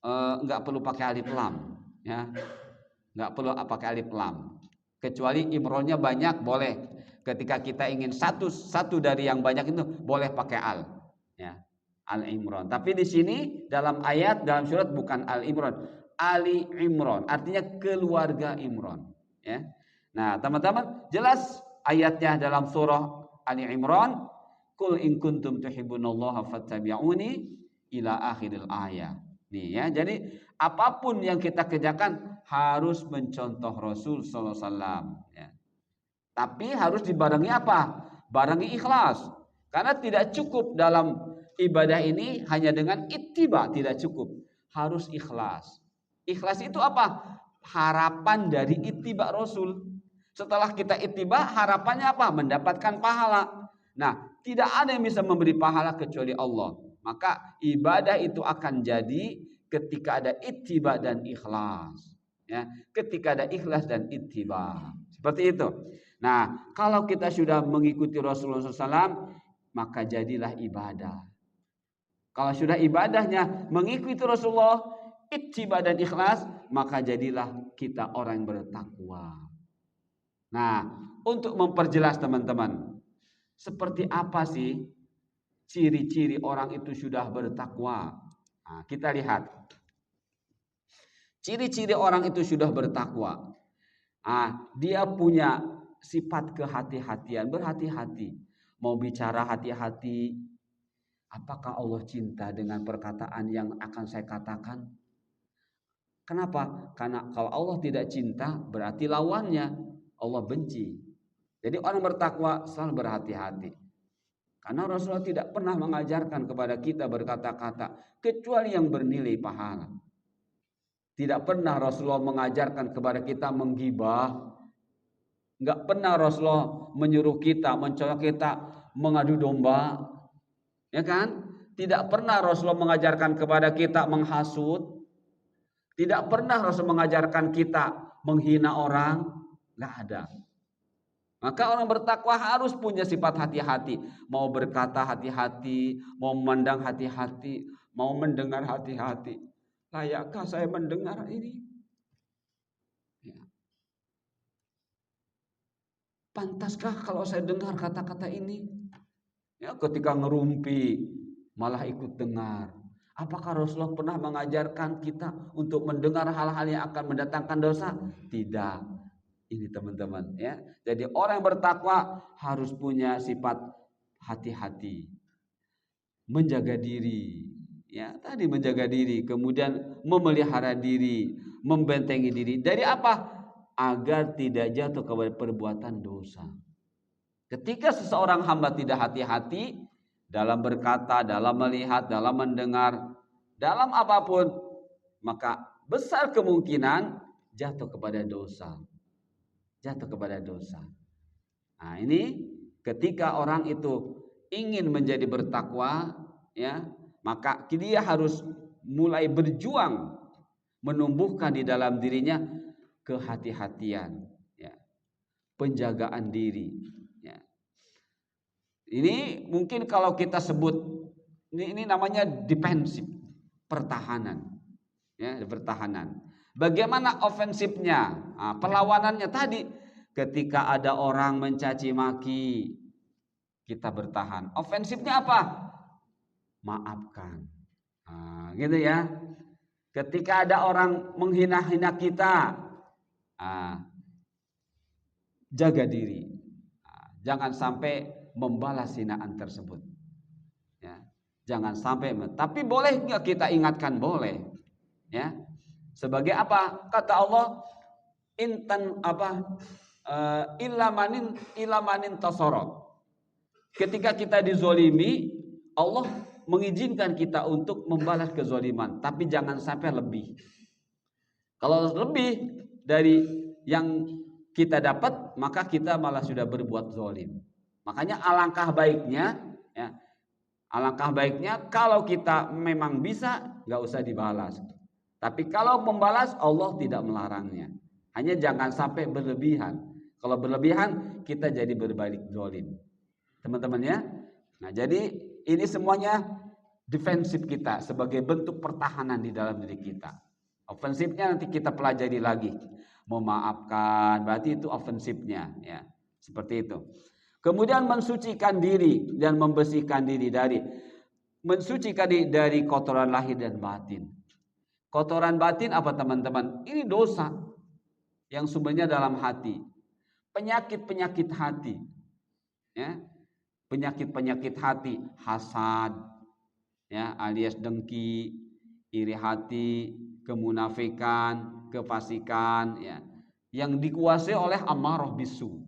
enggak perlu pakai alif lam, ya. Enggak perlu pakai alif lam. Kecuali Imronnya banyak boleh. Ketika kita ingin satu dari yang banyak itu boleh pakai al, ya. Al-Imran. Tapi di sini dalam ayat dalam surat bukan Al-Imran, Ali Imran, artinya keluarga Imran, ya. Nah, teman-teman, jelas ayatnya dalam surah Ali Imran, "Qul in kuntum tuhibbunallaha fattabi'uni" ila akhiril ayat. Nih ya, jadi apapun yang kita kerjakan harus mencontoh Rasul sallallahu alaihi wasallam, ya. Tapi harus dibarengi apa? Barengi ikhlas. Karena tidak cukup dalam ibadah ini hanya dengan ittiba, tidak cukup. Harus ikhlas. Ikhlas itu apa? Harapan dari ittiba Rasul. Setelah kita ittiba, harapannya apa? Mendapatkan pahala. Nah, tidak ada yang bisa memberi pahala kecuali Allah. Maka ibadah itu akan jadi ketika ada ittiba dan ikhlas. Ya, ketika ada ikhlas dan ittiba. Seperti itu. Nah, kalau kita sudah mengikuti Rasulullah SAW, maka jadilah ibadah. Kalau sudah ibadahnya mengikuti Rasulullah, ittiba dan ikhlas, maka jadilah kita orang yang bertakwa. Nah, untuk memperjelas teman-teman, seperti apa sih ciri-ciri orang itu sudah bertakwa? Nah, kita lihat. Ciri-ciri orang itu sudah bertakwa. Dia punya sifat kehati-hatian, berhati-hati. Mau bicara hati-hati. Apakah Allah cinta dengan perkataan yang akan saya katakan? Kenapa? Karena kalau Allah tidak cinta, berarti lawannya Allah benci. Jadi orang bertakwa selalu berhati-hati. Karena Rasulullah tidak pernah mengajarkan kepada kita berkata-kata kecuali yang bernilai pahala. Tidak pernah Rasulullah mengajarkan kepada kita menggibah. Enggak pernah Rasulullah menyuruh kita, mencolok kita mengadu domba. Ya kan? Tidak pernah Rasulullah mengajarkan kepada kita menghasut. Tidak pernah Rasul mengajarkan kita menghina orang. Enggak ada. Maka orang bertakwa harus punya sifat hati-hati. Mau berkata hati-hati, mau memandang hati-hati, mau mendengar hati-hati. Layakkah saya mendengar ini? Ya. Pantaskah kalau saya dengar kata-kata ini? Ya, ketika ngerumpi malah ikut dengar. Apakah Rasulullah pernah mengajarkan kita untuk mendengar hal-hal yang akan mendatangkan dosa? Tidak. Ini teman-teman ya. Jadi orang yang bertakwa harus punya sifat hati-hati. Menjaga diri. Ya, tadi menjaga diri, kemudian memelihara diri, membentengi diri. Dari apa? Agar tidak jatuh kepada perbuatan dosa. Ketika seseorang hamba tidak hati-hati dalam berkata, dalam melihat, dalam mendengar, dalam apapun, maka besar kemungkinan jatuh kepada dosa. Jatuh kepada dosa. Nah, ini ketika orang itu ingin menjadi bertakwa, ya, maka dia harus mulai berjuang menumbuhkan di dalam dirinya kehati-hatian, ya, penjagaan diri. Ya. Ini mungkin kalau kita sebut ini namanya defensif, pertahanan, ya, pertahanan. Bagaimana ofensifnya? Perlawanannya tadi ketika ada orang mencaci maki, kita bertahan. Ofensifnya apa? Maafkan. Gitu ya. Ketika ada orang menghina-hina kita, jaga diri. Jangan sampai membalas hinaan tersebut. Ya. Jangan sampai. Tapi boleh nggak kita ingatkan? Boleh. Ya. Sebagai apa? Kata Allah, intan apa? Ilamanin tasorot. Ketika kita dizolimi, Allah mengizinkan kita untuk membalas kezoliman, tapi jangan sampai lebih. Kalau lebih dari yang kita dapat, maka kita malah sudah berbuat zolim. Makanya alangkah baiknya, ya, alangkah baiknya kalau kita memang bisa, nggak usah dibalas. Tapi kalau membalas, Allah tidak melarangnya. Hanya jangan sampai berlebihan. Kalau berlebihan, kita jadi berbalik zolim. Teman-teman ya. Nah, jadi ini semuanya defensif kita sebagai bentuk pertahanan di dalam diri kita. Ofensifnya nanti kita pelajari lagi. Memaafkan, berarti itu ofensifnya, ya. Seperti itu. Kemudian mensucikan diri dan membersihkan diri mensucikan diri dari kotoran lahir dan batin. Kotoran batin apa teman-teman? Ini dosa yang sumbernya dalam hati. Penyakit-penyakit hati. Ya. Penyakit-penyakit hati, hasad, ya, alias dengki, iri hati, kemunafikan, kefasikan, ya, yang dikuasai oleh amarah bisu.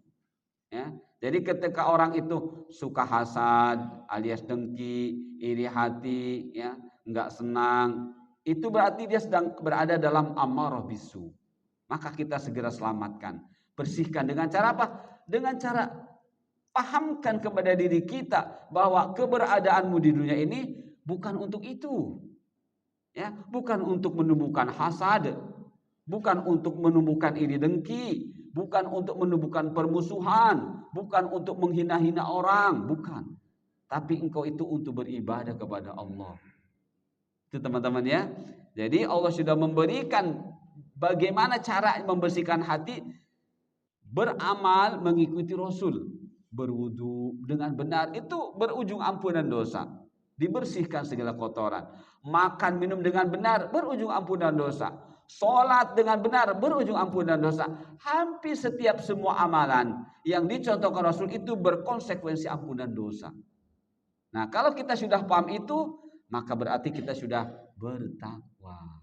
Ya. Jadi ketika orang itu suka hasad alias dengki, iri hati, ya, enggak senang, itu berarti dia sedang berada dalam amarah bisu. Maka kita segera selamatkan, bersihkan dengan cara apa? Dengan cara pahamkan kepada diri kita bahwa keberadaanmu di dunia ini bukan untuk itu. Ya, bukan untuk menumbuhkan hasad, bukan untuk menumbuhkan iri dengki, bukan untuk menumbuhkan permusuhan, bukan untuk menghina-hina orang, bukan. Tapi engkau itu untuk beribadah kepada Allah. Itu teman-teman ya. Jadi Allah sudah memberikan bagaimana cara membersihkan hati, beramal mengikuti Rasul, berwudu dengan benar itu berujung ampunan dosa, dibersihkan segala kotoran. Makan minum dengan benar berujung ampunan dosa. Sholat dengan benar berujung ampunan dosa. Hampir setiap semua amalan yang dicontohkan Rasul itu berkonsekuensi ampunan dosa. Nah, kalau kita sudah paham itu, maka berarti kita sudah bertakwa.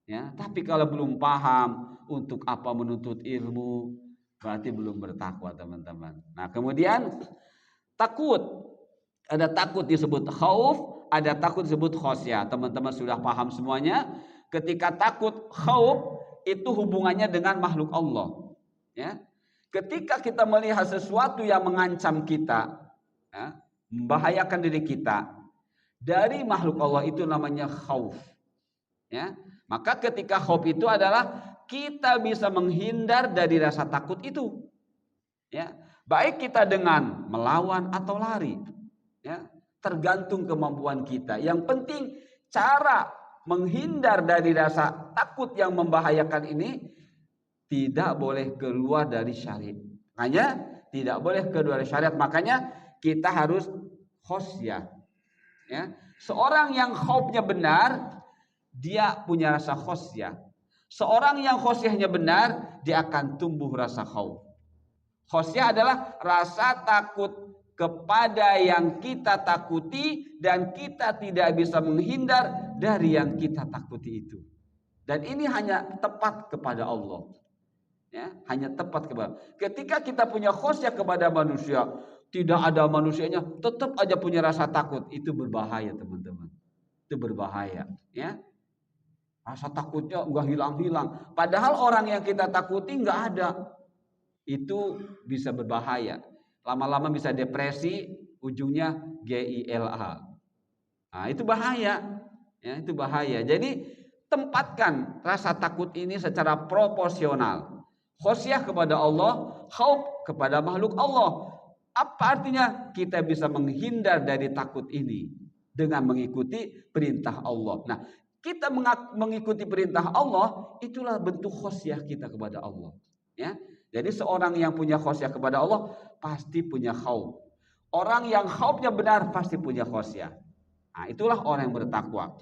Ya, tapi kalau belum paham untuk apa menuntut ilmu, berarti belum bertakwa, teman-teman. Nah, kemudian takut. Ada takut disebut khauf, ada takut disebut khosyah. Teman-teman sudah paham semuanya. Ketika takut khauf itu hubungannya dengan makhluk Allah. Ya. Ketika kita melihat sesuatu yang mengancam kita, ya, membahayakan diri kita dari makhluk Allah, itu namanya khauf. Ya. Maka ketika khauf itu adalah kita bisa menghindar dari rasa takut itu. Ya. Baik kita dengan melawan atau lari. Ya, tergantung kemampuan kita. Yang penting cara menghindar dari rasa takut yang membahayakan ini tidak boleh keluar dari syariat. Makanya tidak boleh keluar dari syariat. Makanya kita harus khosyah. Ya. Seorang yang khaufnya benar, dia punya rasa khosyah. Seorang yang khosyahnya benar, dia akan tumbuh rasa khauf. Khosyah adalah rasa takut kepada yang kita takuti dan kita tidak bisa menghindar dari yang kita takuti itu. Dan ini hanya tepat kepada Allah. Ya, hanya tepat kepada. Ketika kita punya khosyah kepada manusia, tidak ada manusianya, tetap aja punya rasa takut, itu berbahaya, teman-teman. Itu berbahaya, ya. Rasa takutnya enggak hilang-hilang. Padahal orang yang kita takuti enggak ada. Itu bisa berbahaya. Lama-lama bisa depresi, ujungnya GILA. Nah, itu bahaya. Ya, itu bahaya. Jadi tempatkan rasa takut ini secara proporsional. Khosyah kepada Allah, khauf kepada makhluk Allah. Apa artinya? Kita bisa menghindar dari takut ini dengan mengikuti perintah Allah. Nah, kita mengikuti perintah Allah, itulah bentuk khosyah kita kepada Allah. Ya. Jadi seorang yang punya khosyah kepada Allah pasti punya khauf. Orang yang khaufnya benar pasti punya khosyah. Nah, itulah orang yang bertakwa.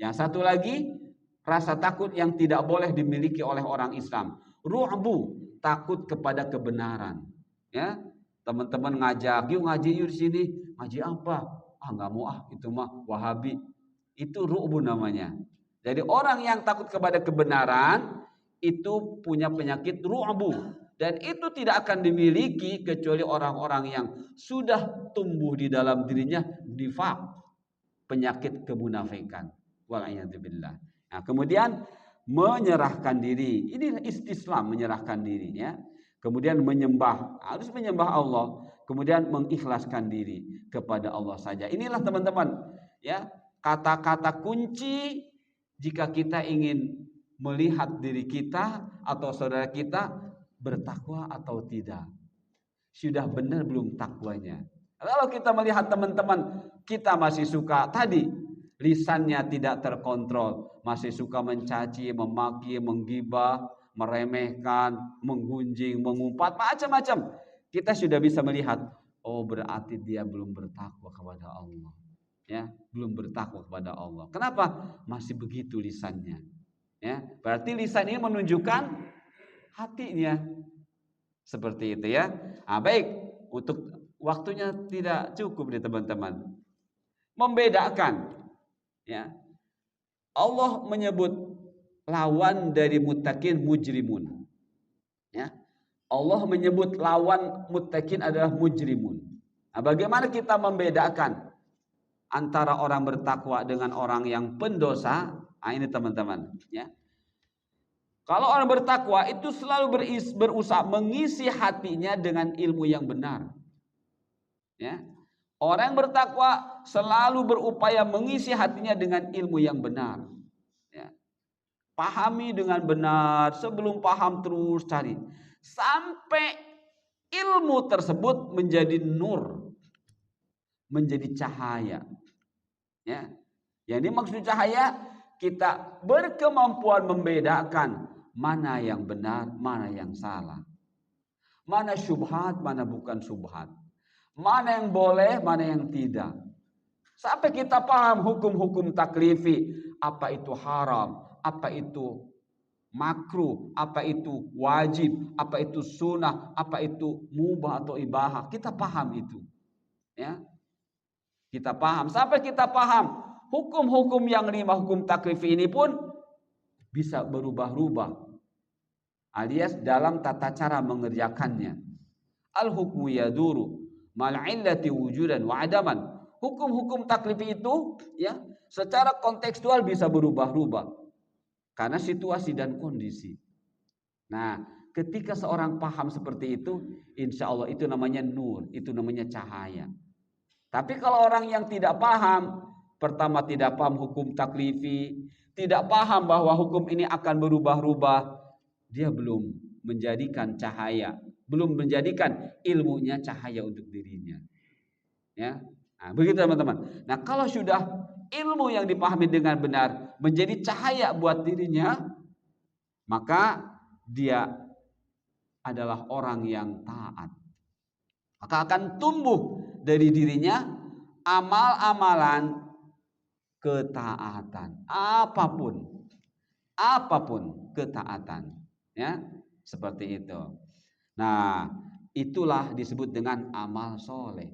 Yang satu lagi, rasa takut yang tidak boleh dimiliki oleh orang Islam. Ru'bu, takut kepada kebenaran. Ya, teman-teman ngajak, yuk ngaji yuk di sini. Ngaji apa? Ah, nggak mau ah, itu mah Wahabi. Itu ru'bu namanya. Jadi orang yang takut kepada kebenaran itu punya penyakit ru'bu. Dan itu tidak akan dimiliki kecuali orang-orang yang sudah tumbuh di dalam dirinya nifaq, penyakit kemunafikan. Wal'iyadzubillah. Nah, kemudian menyerahkan diri. Ini istislam, menyerahkan diri, ya. Kemudian menyembah, harus menyembah Allah. Kemudian mengikhlaskan diri kepada Allah saja. Inilah teman-teman, ya, kata-kata kunci jika kita ingin melihat diri kita atau saudara kita bertakwa atau tidak. Sudah benar belum takwanya? Kalau kita melihat teman-teman kita masih suka tadi, lisannya tidak terkontrol, masih suka mencaci, memaki, menggibah, meremehkan, menggunjing, mengumpat, macam-macam. Kita sudah bisa melihat, oh berarti dia belum bertakwa kepada Allah. Ya, belum bertakwa kepada Allah. Kenapa? Masih begitu lisannya. Ya, berarti lisan ini menunjukkan hatinya. Seperti itu ya. Nah, baik, untuk waktunya tidak cukup nih teman-teman. Membedakan, ya. Allah menyebut lawan dari muttaqin mujrimun. Ya. Allah menyebut lawan muttaqin adalah mujrimun. Nah, bagaimana kita membedakan antara orang bertakwa dengan orang yang pendosa? Nah, ini teman-teman, ya. Kalau orang bertakwa itu selalu berusaha mengisi hatinya dengan ilmu yang benar. Ya. Orang yang bertakwa selalu berupaya mengisi hatinya dengan ilmu yang benar. Ya. Pahami dengan benar, sebelum paham terus cari. Sampai ilmu tersebut menjadi nur, menjadi cahaya. Ya. Yang dimaksud cahaya, kita berkemampuan membedakan mana yang benar, mana yang salah. Mana syubhat, mana bukan syubhat. Mana yang boleh, mana yang tidak. Sampai kita paham hukum-hukum taklifi. Apa itu haram, apa itu makruh, apa itu wajib, apa itu sunnah, apa itu mubah atau ibahah. Kita paham itu. Ya. Kita paham. Sampai kita paham hukum-hukum yang 5 hukum taklifi ini pun bisa berubah-ubah. Alias dalam tata cara mengerjakannya. Al-hukmu yaduru mal illati wujudan wa adaman. Hukum-hukum taklifi itu ya secara kontekstual bisa berubah-ubah karena situasi dan kondisi. Nah, ketika seorang paham seperti itu, insya Allah itu namanya nur, itu namanya cahaya. Tapi kalau orang yang tidak paham, pertama tidak paham hukum taklifi, tidak paham bahwa hukum ini akan berubah-ubah, dia belum menjadikan cahaya, belum menjadikan ilmunya cahaya untuk dirinya. Ya, nah, begitu teman-teman. Nah, kalau sudah ilmu yang dipahami dengan benar menjadi cahaya buat dirinya, maka dia adalah orang yang taat. Maka akan tumbuh dari dirinya amal-amalan ketaatan, apapun ketaatan, ya, seperti itu. Nah, itulah disebut dengan amal soleh.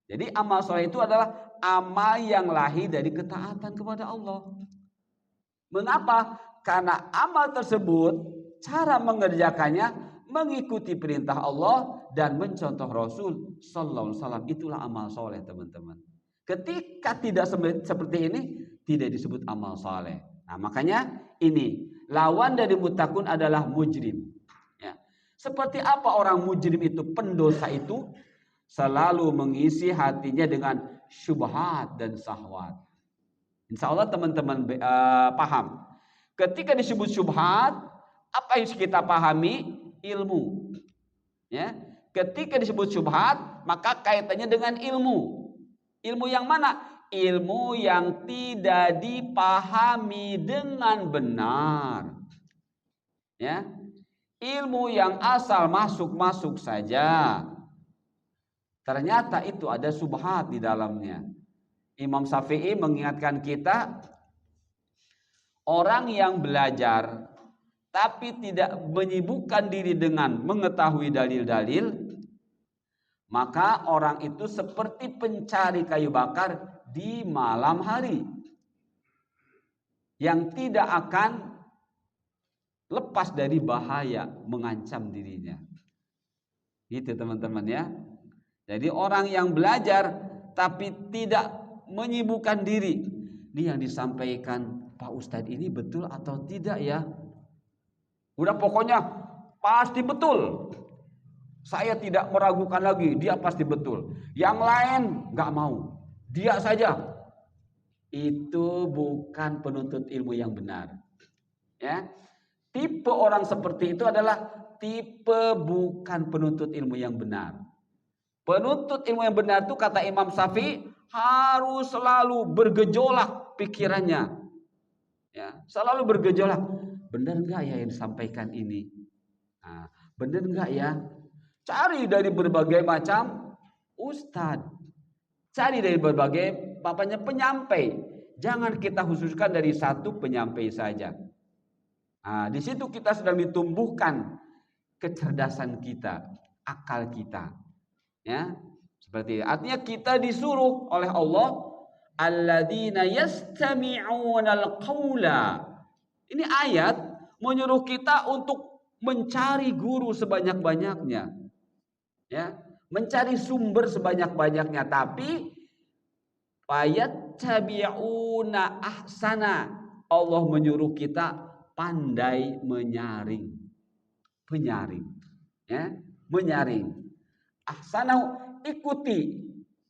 Jadi amal soleh itu adalah amal yang lahir dari ketaatan kepada Allah. Mengapa? Karena amal tersebut cara mengerjakannya mengikuti perintah Allah dan mencontoh Rasul Sallallahu Alaihi Wasallam. Itulah amal soleh, teman-teman. Ketika tidak seperti ini, tidak disebut amal soleh. Nah, makanya ini lawan dari muttaqun adalah mujrim. Ya. Seperti apa orang mujrim itu, pendosa itu? Selalu mengisi hatinya dengan syubhat dan syahwat. Insya Allah teman-teman paham. Ketika disebut syubhat, apa yang kita pahami? Ilmu. Ya. Ketika disebut syubhat, maka kaitannya dengan ilmu. Ilmu yang mana? Ilmu yang tidak dipahami dengan benar. Ya. Ilmu yang asal masuk-masuk saja. Ternyata itu ada subhat di dalamnya. Imam Syafi'i mengingatkan kita, orang yang belajar tapi tidak menyibukkan diri dengan mengetahui dalil-dalil, maka orang itu seperti pencari kayu bakar di malam hari yang tidak akan lepas dari bahaya mengancam dirinya. Gitu teman-teman ya. Jadi orang yang belajar tapi tidak menyibukkan diri, ini yang disampaikan Pak Ustadz ini betul atau tidak ya? Udah pokoknya pasti betul. Saya tidak meragukan lagi, dia pasti betul. Yang lain nggak mau, dia saja. Itu bukan penuntut ilmu yang benar. Ya, tipe orang seperti itu adalah tipe bukan penuntut ilmu yang benar. Penuntut ilmu yang benar itu kata Imam Syafi'i harus selalu bergejolak pikirannya. Ya, selalu bergejolak. Benar enggak ya yang disampaikan ini? Nah, benar enggak ya? Cari dari berbagai macam ustadz. Cari dari berbagai penyampai. Jangan kita khususkan dari satu penyampai saja. Nah, di situ kita sedang ditumbuhkan kecerdasan kita, akal kita. Ya, seperti itu. Artinya kita disuruh oleh Allah, alladzina yastami'unal qaula. Ini ayat menyuruh kita untuk mencari guru sebanyak-banyaknya, ya, mencari sumber sebanyak-banyaknya, tapi fayattabi'una ahsana. Allah menyuruh kita pandai menyaring, ya, menyaring. Ahsana, ikuti.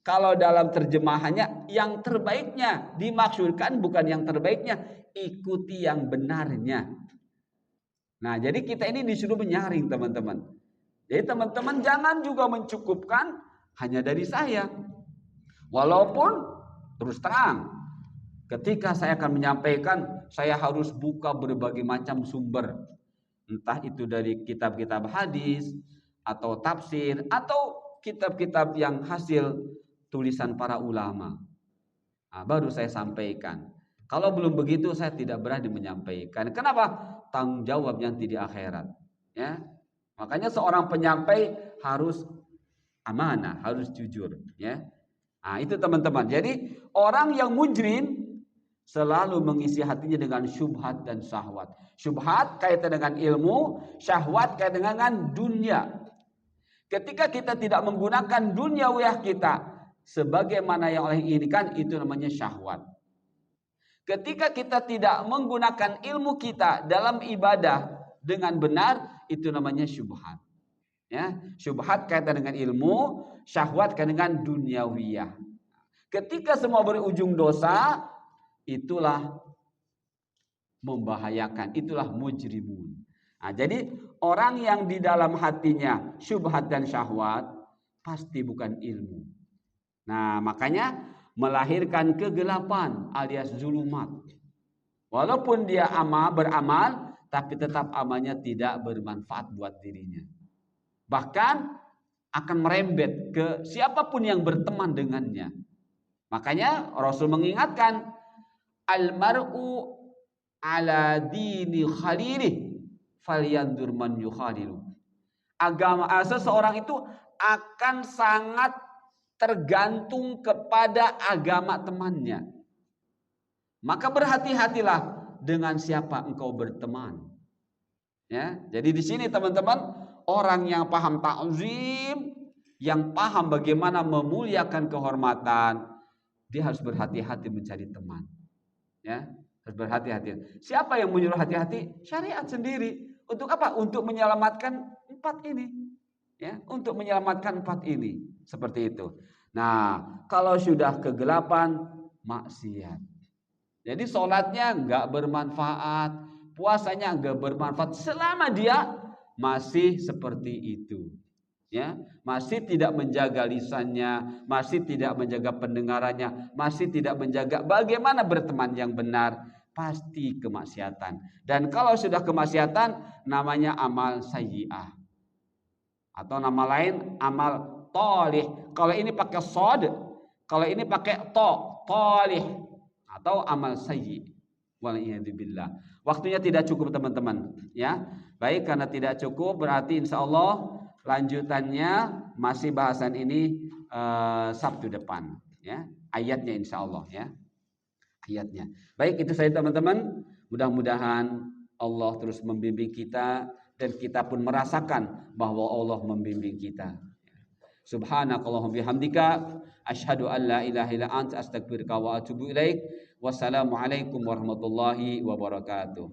Kalau dalam terjemahannya yang terbaiknya, dimaksudkan bukan yang terbaiknya, ikuti yang benarnya. Nah, jadi kita ini disuruh menyaring, teman-teman. Jadi teman-teman jangan juga mencukupkan hanya dari saya. Walaupun terus terang, ketika saya akan menyampaikan, saya harus buka berbagai macam sumber. Entah itu dari kitab-kitab hadis, atau tafsir, atau kitab-kitab yang hasil tulisan para ulama. Nah, baru saya sampaikan. Kalau belum begitu saya tidak berani menyampaikan. Kenapa? Tanggung jawab nanti di akhirat. Ya, makanya seorang penyampai harus amanah, harus jujur. Ya, nah itu teman-teman. Jadi orang yang mujrim selalu mengisi hatinya dengan syubhat dan syahwat. Syubhat kaitan dengan ilmu, syahwat kaitan dengan dunia. Ketika kita tidak menggunakan duniawiyah kita sebagaimana yang Allah inginkan, itu namanya syahwat. Ketika kita tidak menggunakan ilmu kita dalam ibadah dengan benar, itu namanya syubhat. Ya, syubhat kaitan dengan ilmu, syahwat kaitan dengan duniawiyah. Ketika semua berujung dosa, itulah membahayakan, itulah mujrimun. Nah, jadi orang yang di dalam hatinya syubhat dan syahwat pasti bukan ilmu. Nah, makanya melahirkan kegelapan alias zulumat. Walaupun dia beramal, tapi tetap amalnya tidak bermanfaat buat dirinya. Bahkan akan merembet ke siapapun yang berteman dengannya. Makanya Rasul mengingatkan, almar'u ala dini khalilih falyandur man yukhalilu. Seseorang itu akan sangat tergantung kepada agama temannya. Maka berhati-hatilah dengan siapa engkau berteman. Ya, jadi di sini teman-teman, orang yang paham ta'zim, yang paham bagaimana memuliakan kehormatan, dia harus berhati-hati mencari teman. Ya, harus berhati-hati. Siapa yang menyuruh hati-hati? Syariat sendiri. Untuk apa? Untuk menyelamatkan 4 ini. Ya, untuk menyelamatkan 4 ini. Seperti itu. Nah, kalau sudah kegelapan, maksiat. Jadi sholatnya nggak bermanfaat, puasanya nggak bermanfaat selama dia masih seperti itu. Ya, masih tidak menjaga lisannya, masih tidak menjaga pendengarannya, masih tidak menjaga bagaimana berteman yang benar, pasti kemaksiatan. Dan kalau sudah kemaksiatan, namanya amal sayyi'ah. Atau nama lain amal tolih. Kalau ini pakai sod, kalau ini pakai tolih, atau amal sayyi. Waliyadzubillah. Waktunya tidak cukup teman-teman. Ya, baik, karena tidak cukup berarti insya Allah lanjutannya masih bahasan ini Sabtu depan. Ya, ayatnya insya Allah ya. Ayatnya. Baik, itu saja teman-teman. Mudah-mudahan Allah terus membimbing kita dan kita pun merasakan bahwa Allah membimbing kita. Subhanakallahumma bihamdika asyhadu an la ilaha illa anta astaghfiruka wa atubu ilaik. Wassalamualaikum warahmatullahi wabarakatuh.